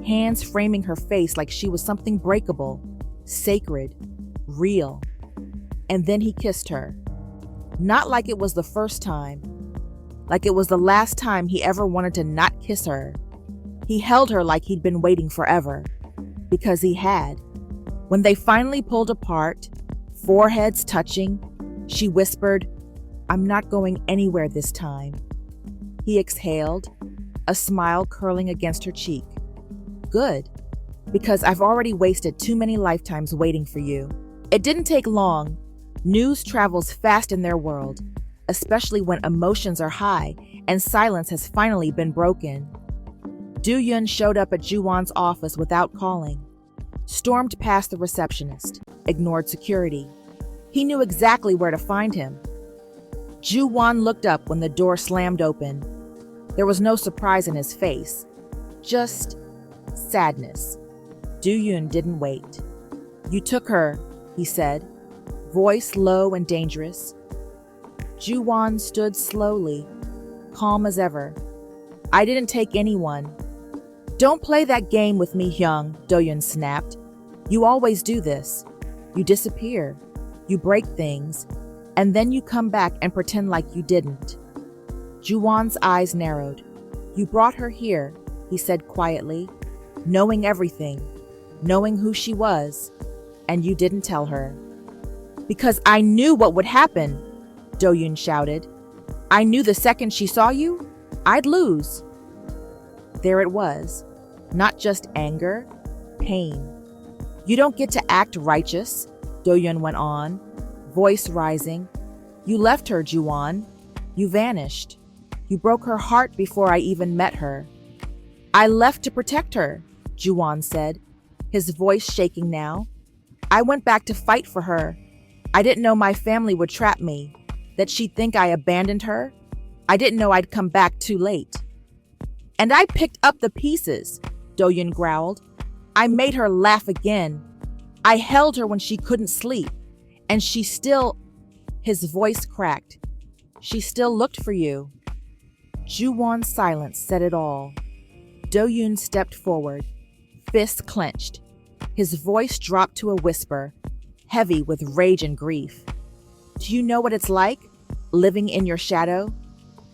hands framing her face like she was something breakable, sacred, real. And then he kissed her. Not like it was the first time, like it was the last time he ever wanted to not kiss her. He held her like he'd been waiting forever, because he had. When they finally pulled apart, foreheads touching, she whispered, I'm not going anywhere this time. He exhaled, a smile curling against her cheek. Good, because I've already wasted too many lifetimes waiting for you. It didn't take long. News travels fast in their world, especially when emotions are high and silence has finally been broken. Do-yun showed up at Ju-won's office without calling, stormed past the receptionist, ignored security. He knew exactly where to find him. Ju-won looked up when the door slammed open. There was no surprise in his face, just sadness. Do-yun didn't wait. "You took her," he said, voice low and dangerous. Ju-won stood slowly, calm as ever. "I didn't take anyone." "Don't play that game with me, Hyung," Do-yun snapped. "You always do this. You disappear, you break things, and then you come back and pretend like you didn't." Ju-won's eyes narrowed. "You brought her here," he said quietly, "knowing everything, knowing who she was, and you didn't tell her." "Because I knew what would happen," Do-yun shouted. "I knew the second she saw you, I'd lose." There it was, not just anger, pain. "You don't get to act righteous," Do-yun went on, voice rising. "You left her, Ju-won. You vanished. You broke her heart before I even met her." "I left to protect her," Ju-won said, his voice shaking now. "I went back to fight for her. I didn't know my family would trap me, that she'd think I abandoned her. I didn't know I'd come back too late." "And I picked up the pieces," Do-yun growled. "I made her laugh again. I held her when she couldn't sleep, and she still—" His voice cracked. "She still looked for you." Ju-won's silence said it all. Do-yun stepped forward, fists clenched. His voice dropped to a whisper, heavy with rage and grief. "Do you know what it's like, living in your shadow?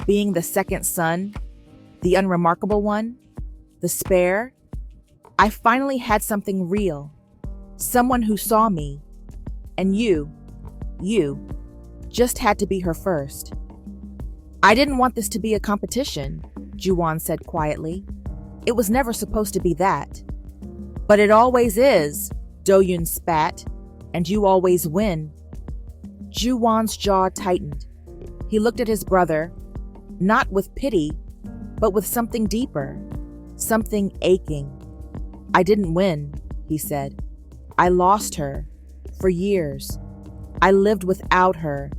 Being the second son, the unremarkable one, the spare? I finally had something real, someone who saw me. And you just had to be her first." "I didn't want this to be a competition," Ju-won said quietly. "It was never supposed to be that." "But it always is," Do-yun spat, "and you always win." Ju-won's jaw tightened. He looked at his brother, not with pity, but with something deeper, something aching. "I didn't win," he said. "I lost her. For years. I lived without her,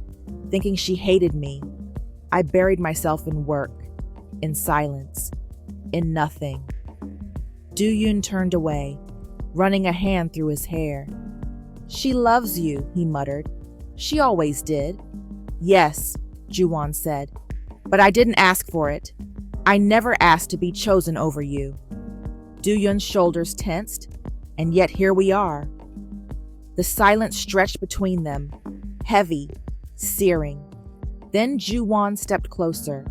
thinking she hated me. I buried myself in work, in silence, in nothing." Do-yun turned away, running a hand through his hair. "She loves you," he muttered. "She always did." "Yes," Ju-won said, "but I didn't ask for it. I never asked to be chosen over you." Do-yun's shoulders tensed, and yet here we are. The silence stretched between them, heavy, searing. Then Ju-won stepped closer.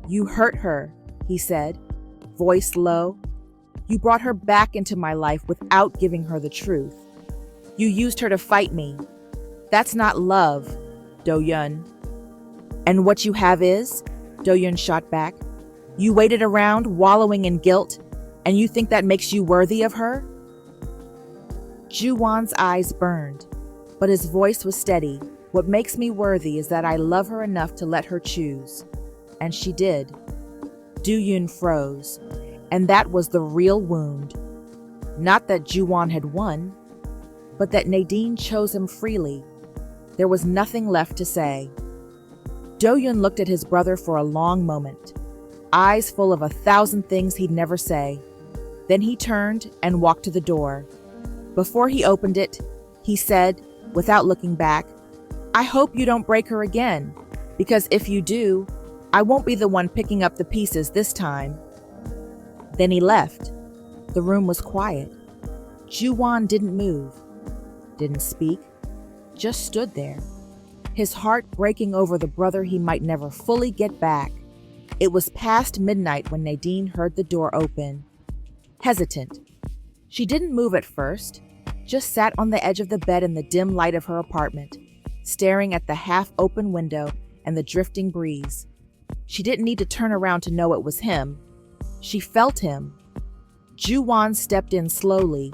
"You hurt her," he said, voice low. "You brought her back into my life without giving her the truth. You used her to fight me. That's not love, Do-yun." "And what you have is," Do-yun shot back, "you waited around wallowing in guilt, and you think that makes you worthy of her?" Ju-won's eyes burned, but his voice was steady. "What makes me worthy is that I love her enough to let her choose." And she did. Do-yun froze, and that was the real wound. Not that Ju-won had won, but that Nadine chose him freely. There was nothing left to say. Do-yun looked at his brother for a long moment, eyes full of 1,000 things he'd never say. Then he turned and walked to the door. Before he opened it, he said, without looking back, "I hope you don't break her again, because if you do, I won't be the one picking up the pieces this time." Then he left. The room was quiet. Ju-won didn't move, didn't speak, just stood there, his heart breaking over the brother he might never fully get back. It was past midnight when Nadine heard the door open. Hesitant. She didn't move at first, just sat on the edge of the bed in the dim light of her apartment, staring at the half-open window and the drifting breeze. She didn't need to turn around to know it was him. She felt him. Ju-won stepped in slowly,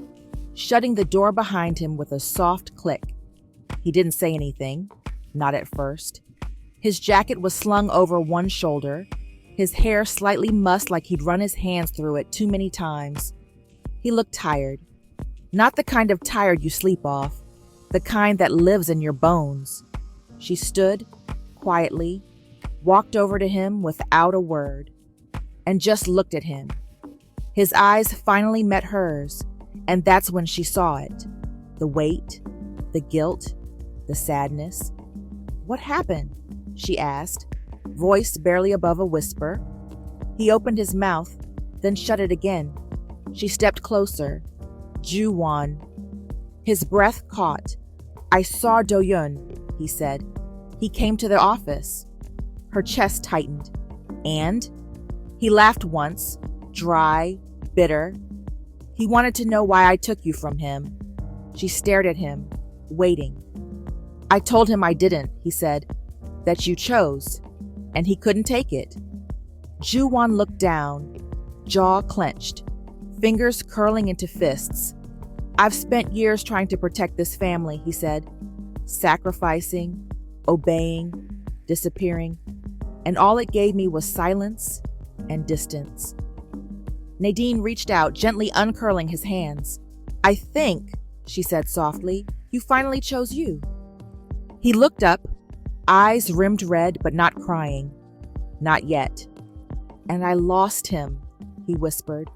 shutting the door behind him with a soft click. He didn't say anything, not at first. His jacket was slung over one shoulder, his hair slightly mussed like he'd run his hands through it too many times. He looked tired. Not the kind of tired you sleep off, the kind that lives in your bones. She stood, quietly, walked over to him without a word, and just looked at him. His eyes finally met hers, and that's when she saw it. The weight, the guilt, the sadness. "What happened?" she asked, voice barely above a whisper. He opened his mouth, then shut it again. She stepped closer. "Ju-won." His breath caught. "I saw Do-yun," he said. "He came to the office." Her chest tightened. "And?" He laughed once, dry, bitter. "He wanted to know why I took you from him." She stared at him, waiting. "I told him I didn't," he said, "that you chose, and he couldn't take it." Ju-won looked down, jaw clenched, fingers curling into fists. "I've spent years trying to protect this family," he said, "sacrificing, obeying, disappearing, and all it gave me was silence and distance." Nadine reached out, gently uncurling his hands. "I think," she said softly, "you finally chose you." He looked up, eyes rimmed red but not crying. "Not yet." "And I lost him," he whispered.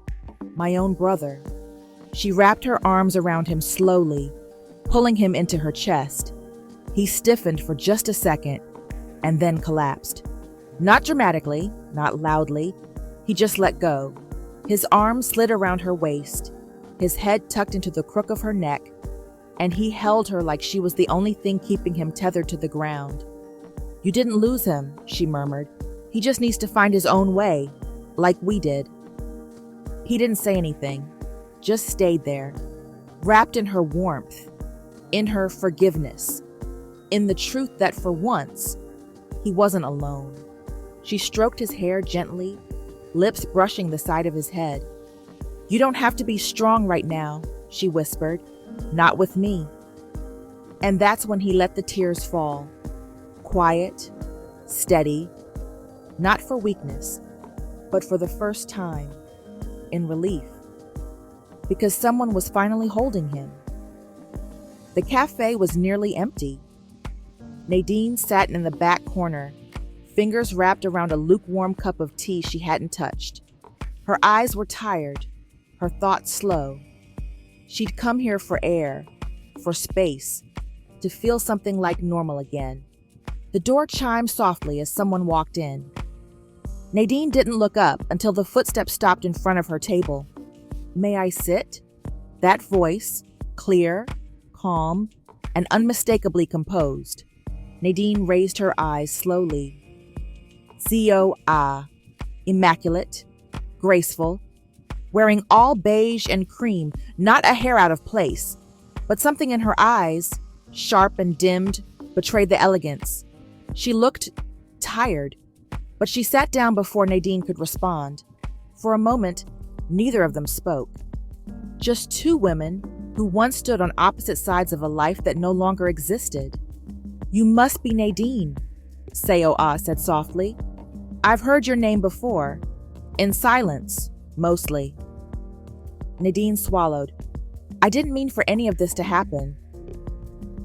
"My own brother." She wrapped her arms around him slowly, pulling him into her chest. He stiffened for just a second and then collapsed. Not dramatically, not loudly. He just let go. His arms slid around her waist, his head tucked into the crook of her neck, and he held her like she was the only thing keeping him tethered to the ground. "You didn't lose him," she murmured. "He just needs to find his own way, like we did." He didn't say anything, just stayed there, wrapped in her warmth, in her forgiveness, in the truth that for once, he wasn't alone. She stroked his hair gently, lips brushing the side of his head. "You don't have to be strong right now," she whispered. "Not with me." And that's when he let the tears fall. Quiet, steady, not for weakness, but for the first time, in relief. Because someone was finally holding him. The cafe was nearly empty. Nadine sat in the back corner, fingers wrapped around a lukewarm cup of tea she hadn't touched. Her eyes were tired, her thoughts slow. She'd come here for air, for space, to feel something like normal again. The door chimed softly as someone walked in. Nadine didn't look up until the footsteps stopped in front of her table. "May I sit?" That voice, clear, calm, and unmistakably composed. Nadine raised her eyes slowly. Zio-ah, immaculate, graceful, wearing all beige and cream, not a hair out of place, but something in her eyes, sharp and dimmed, betrayed the elegance. She looked tired, but she sat down before Nadine could respond. For a moment, neither of them spoke. Just two women who once stood on opposite sides of a life that no longer existed. "You must be Nadine," Seychelles said softly. "I've heard your name before. In silence, mostly." Nadine swallowed. "I didn't mean for any of this to happen."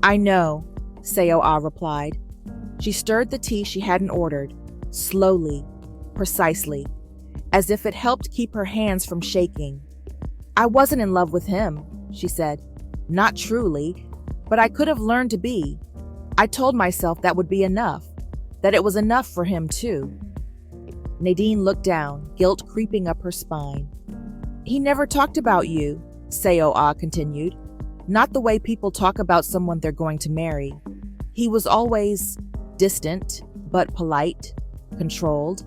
"I know," Seychelles replied. She stirred the tea she hadn't ordered, slowly, precisely, as if it helped keep her hands from shaking. "I wasn't in love with him," she said. "Not truly, but I could have learned to be. I told myself that would be enough, that it was enough for him too." Nadine looked down, guilt creeping up her spine. "He never talked about you," Seychelles continued. "Not the way people talk about someone they're going to marry. He was always distant, but polite, controlled.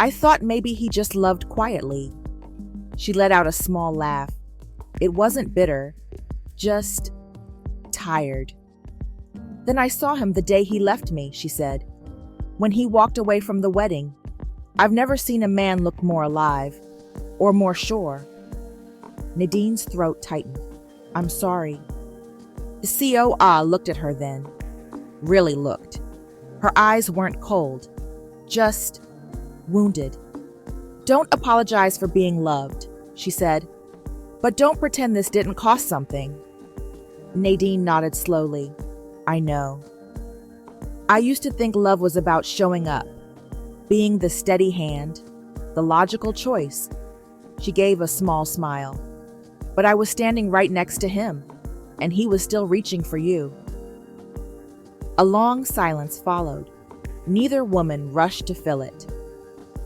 I thought maybe he just loved quietly." She let out a small laugh. It wasn't bitter, just tired. "Then I saw him the day he left me," she said. "When he walked away from the wedding. I've never seen a man look more alive, or more sure." Nadine's throat tightened. "I'm sorry." Seychelles looked at her then. Really looked. Her eyes weren't cold, just wounded. "Don't apologize for being loved," she said, "but don't pretend this didn't cost something." Nadine nodded slowly. "I know. I used to think love was about showing up, being the steady hand, the logical choice." She gave a small smile. "But I was standing right next to him, and he was still reaching for you." A long silence followed. Neither woman rushed to fill it.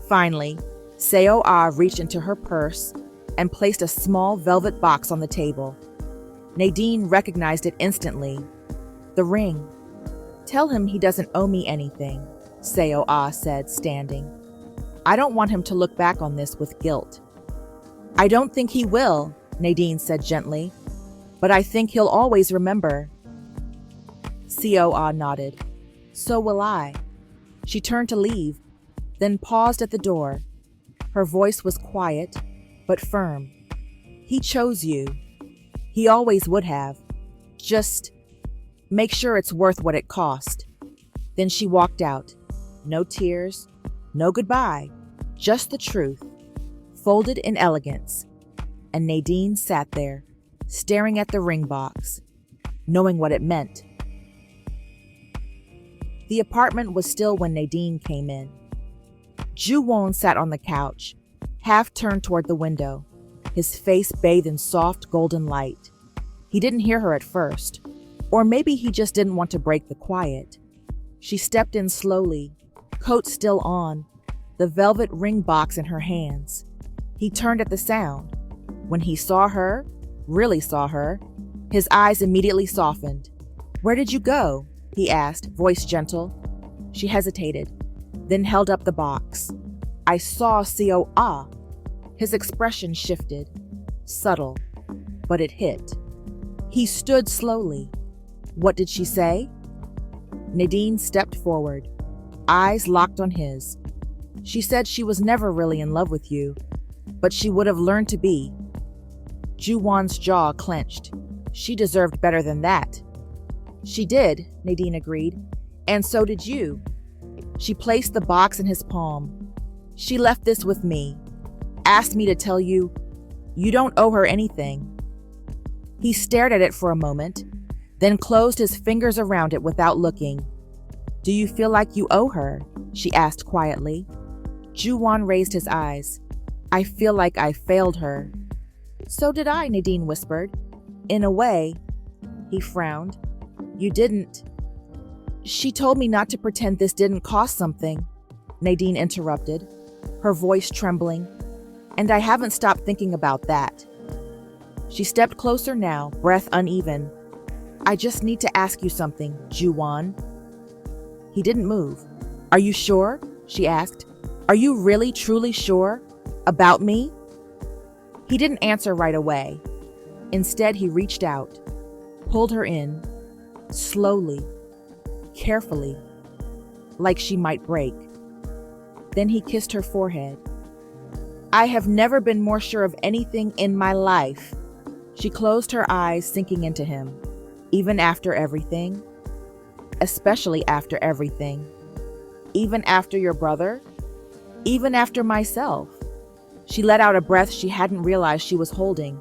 Finally, Seo-ah reached into her purse and placed a small velvet box on the table. Nadine recognized it instantly. The ring. "Tell him he doesn't owe me anything," Seo-ah said, standing. "I don't want him to look back on this with guilt." "I don't think he will," Nadine said gently, "but I think he'll always remember." Seo-ah nodded. "So will I." She turned to leave, then paused at the door. Her voice was quiet, but firm. "He chose you. He always would have. Just make sure it's worth what it cost." Then she walked out. No tears, no goodbye, just the truth, folded in elegance. And Nadine sat there, staring at the ring box, knowing what it meant. The apartment was still when Nadine came in. Ju-won sat on the couch, half turned toward the window, his face bathed in soft golden light. He didn't hear her at first, or maybe he just didn't want to break the quiet. She stepped in slowly, coat still on, the velvet ring box in her hands. He turned at the sound. When he saw her, really saw her, his eyes immediately softened. "Where did you go?" he asked, voice gentle. She hesitated, then held up the box. "I saw Seo-ah." His expression shifted, subtle, but it hit. He stood slowly. "What did she say?" Nadine stepped forward, eyes locked on his. "She said she was never really in love with you, but she would have learned to be." Ju-won's jaw clenched. She deserved better than that. "She did," Nadine agreed, "and so did you." She placed the box in his palm. "She left this with me, asked me to tell you, you don't owe her anything." He stared at it for a moment, then closed his fingers around it without looking. "Do you feel like you owe her?" she asked quietly. Ju-won raised his eyes. "I feel like I failed her." "So did I," Nadine whispered. "In a way." He frowned. "You didn't." "She told me not to pretend this didn't cost something," Nadine interrupted, her voice trembling. "And I haven't stopped thinking about that." She stepped closer now, breath uneven. "I just need to ask you something, Ju-won." He didn't move. "Are you sure?" she asked. "Are you really, truly sure? About me?" He didn't answer right away. Instead, he reached out, pulled her in, slowly, carefully, like she might break. Then he kissed her forehead. "I have never been more sure of anything in my life." She closed her eyes, sinking into him. "Even after everything?" "Especially after everything." "Even after your brother?" "Even after myself." She let out a breath she hadn't realized she was holding.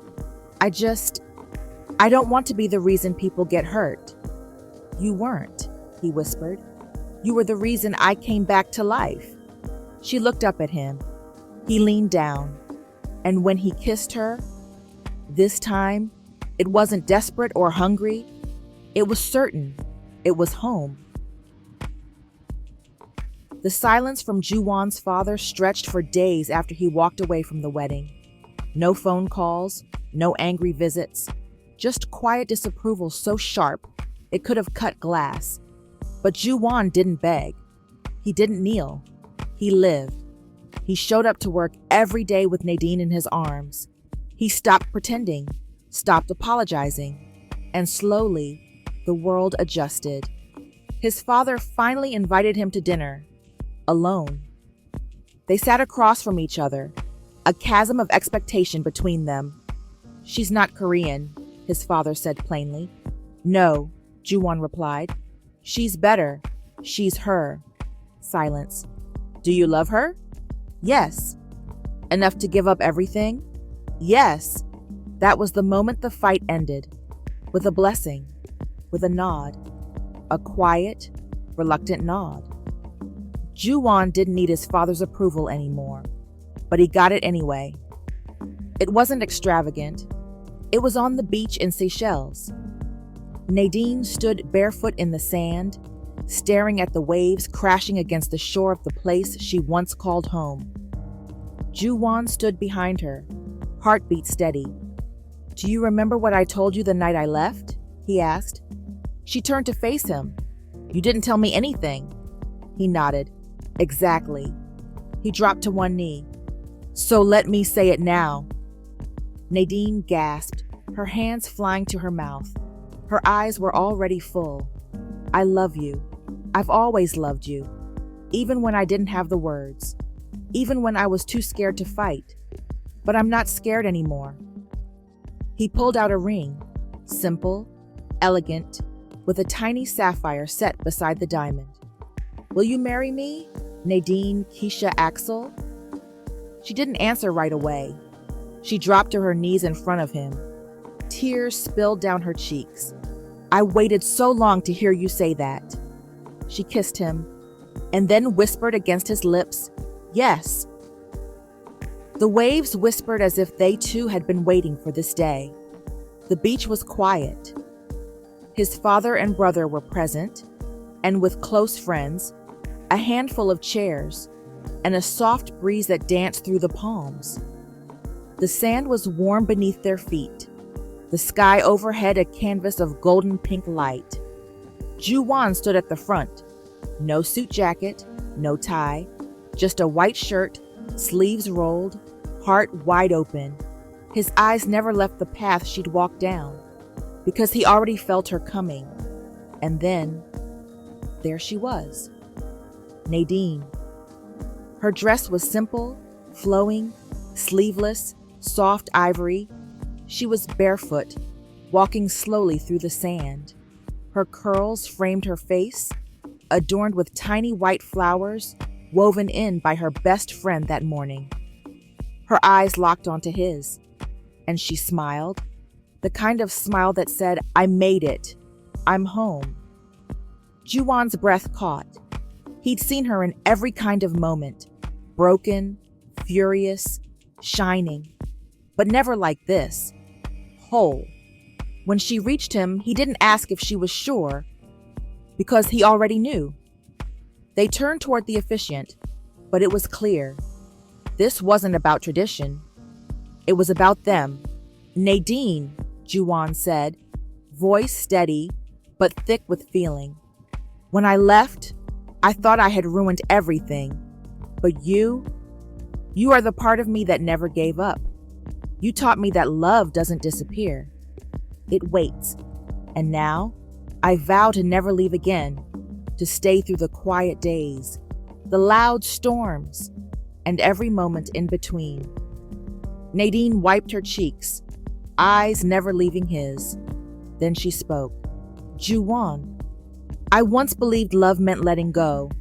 I don't want to be the reason people get hurt." "You weren't," he whispered. "You were the reason I came back to life." She looked up at him. He leaned down, and when he kissed her, this time, it wasn't desperate or hungry. It was certain. It was home. The silence from Ju-won's father stretched for days after he walked away from the wedding. No phone calls, no angry visits, just quiet disapproval so sharp it could have cut glass. But Ju-won didn't beg. He didn't kneel. He lived. He showed up to work every day with Nadine in his arms. He stopped pretending, stopped apologizing, and slowly, the world adjusted. His father finally invited him to dinner, alone. They sat across from each other, a chasm of expectation between them. "She's not Korean," his father said plainly. "No," Ju-won replied. "She's better. She's her." Silence. "Do you love her?" Yes. Enough to give up everything? Yes. That was the moment the fight ended. With a blessing. With a nod. A quiet, reluctant nod. Ju-won didn't need his father's approval anymore, but he got it anyway. It wasn't extravagant. It was on the beach in Seychelles. Nadine stood barefoot in the sand, staring at the waves crashing against the shore of the place she once called home. Ju-won stood behind her, heartbeat steady. "Do you remember what I told you the night I left?" he asked. She turned to face him. "You didn't tell me anything." He nodded. "Exactly." He dropped to one knee. "So let me say it now." Nadine gasped, her hands flying to her mouth. Her eyes were already full. "I love you. I've always loved you. Even when I didn't have the words. Even when I was too scared to fight. But I'm not scared anymore." He pulled out a ring, simple, elegant, with a tiny sapphire set beside the diamond. "Will you marry me, Nadine Keisha Axel?" She didn't answer right away. She dropped to her knees in front of him. Tears spilled down her cheeks. "I waited so long to hear you say that." She kissed him, and then whispered against his lips, "Yes." The waves whispered as if they too had been waiting for this day. The beach was quiet. His father and brother were present, and with close friends, a handful of chairs, and a soft breeze that danced through the palms. The sand was warm beneath their feet, the sky overhead a canvas of golden pink light. Ju-won stood at the front. No suit jacket, no tie, just a white shirt, sleeves rolled, heart wide open. His eyes never left the path she'd walked down, because he already felt her coming. And then, there she was. Nadine. Her dress was simple, flowing, sleeveless, soft ivory. She was barefoot, walking slowly through the sand. Her curls framed her face, adorned with tiny white flowers woven in by her best friend that morning. Her eyes locked onto his, and she smiled, the kind of smile that said, "I made it. I'm home." Ju-won's breath caught. He'd seen her in every kind of moment, broken, furious, shining, but never like this, whole. When she reached him, he didn't ask if she was sure, because he already knew. They turned toward the officiant, but it was clear. This wasn't about tradition. It was about them. "Nadine," Ju-won said, voice steady, but thick with feeling. "When I left, I thought I had ruined everything. But you are the part of me that never gave up. You taught me that love doesn't disappear. It waits. And now, I vow to never leave again, to stay through the quiet days, the loud storms, and every moment in between." Nadine wiped her cheeks, eyes never leaving his. Then she spoke. "Ju-won, I once believed love meant letting go,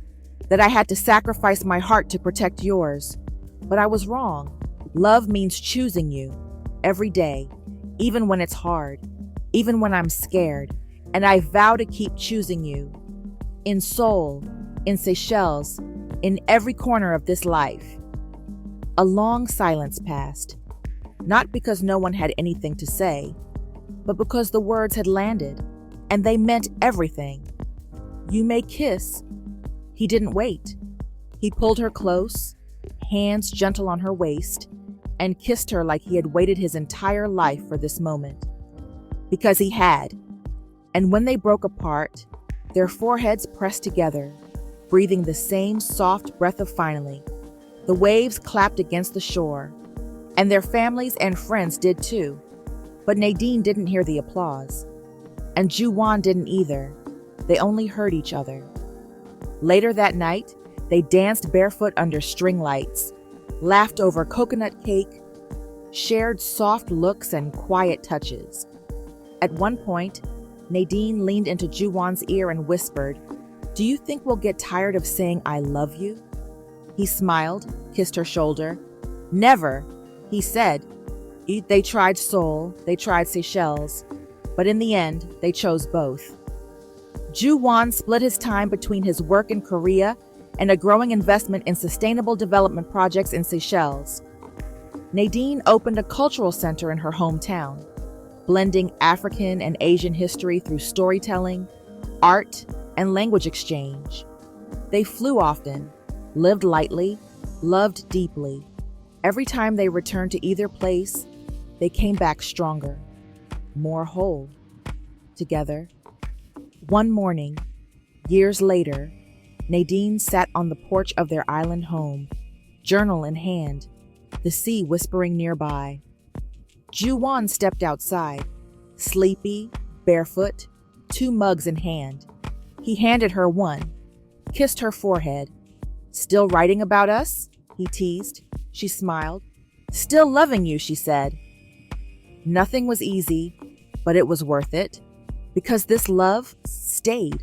that I had to sacrifice my heart to protect yours. But I was wrong. Love means choosing you, every day, even when it's hard, even when I'm scared, and I vow to keep choosing you. In Seoul, in Seychelles, in every corner of this life." A long silence passed, not because no one had anything to say, but because the words had landed, and they meant everything. "You may kiss." He didn't wait. He pulled her close, hands gentle on her waist, and kissed her like he had waited his entire life for this moment. Because he had. And when they broke apart, their foreheads pressed together, breathing the same soft breath of finally. The waves clapped against the shore, and their families and friends did too. But Nadine didn't hear the applause. And Ju-won didn't either. They only heard each other. Later that night, they danced barefoot under string lights, laughed over coconut cake, shared soft looks and quiet touches. At one point, Nadine leaned into Ju-won's ear and whispered, "Do you think we'll get tired of saying I love you?" He smiled, kissed her shoulder. Never, he said. They tried Seoul, they tried Seychelles, but in the end, they chose both. Ju-won split his time between his work in Korea and a growing investment in sustainable development projects in Seychelles. Nadine opened a cultural center in her hometown, blending African and Asian history through storytelling, art, and language exchange. They flew often, lived lightly, loved deeply. Every time they returned to either place, they came back stronger, more whole. Together. One morning, years later, Nadine sat on the porch of their island home, journal in hand, the sea whispering nearby. Ju-won stepped outside, sleepy, barefoot, 2 mugs in hand. He handed her one, kissed her forehead. "Still writing about us?" he teased. She smiled. "Still loving you," she said. Nothing was easy, but it was worth it, because this love stayed.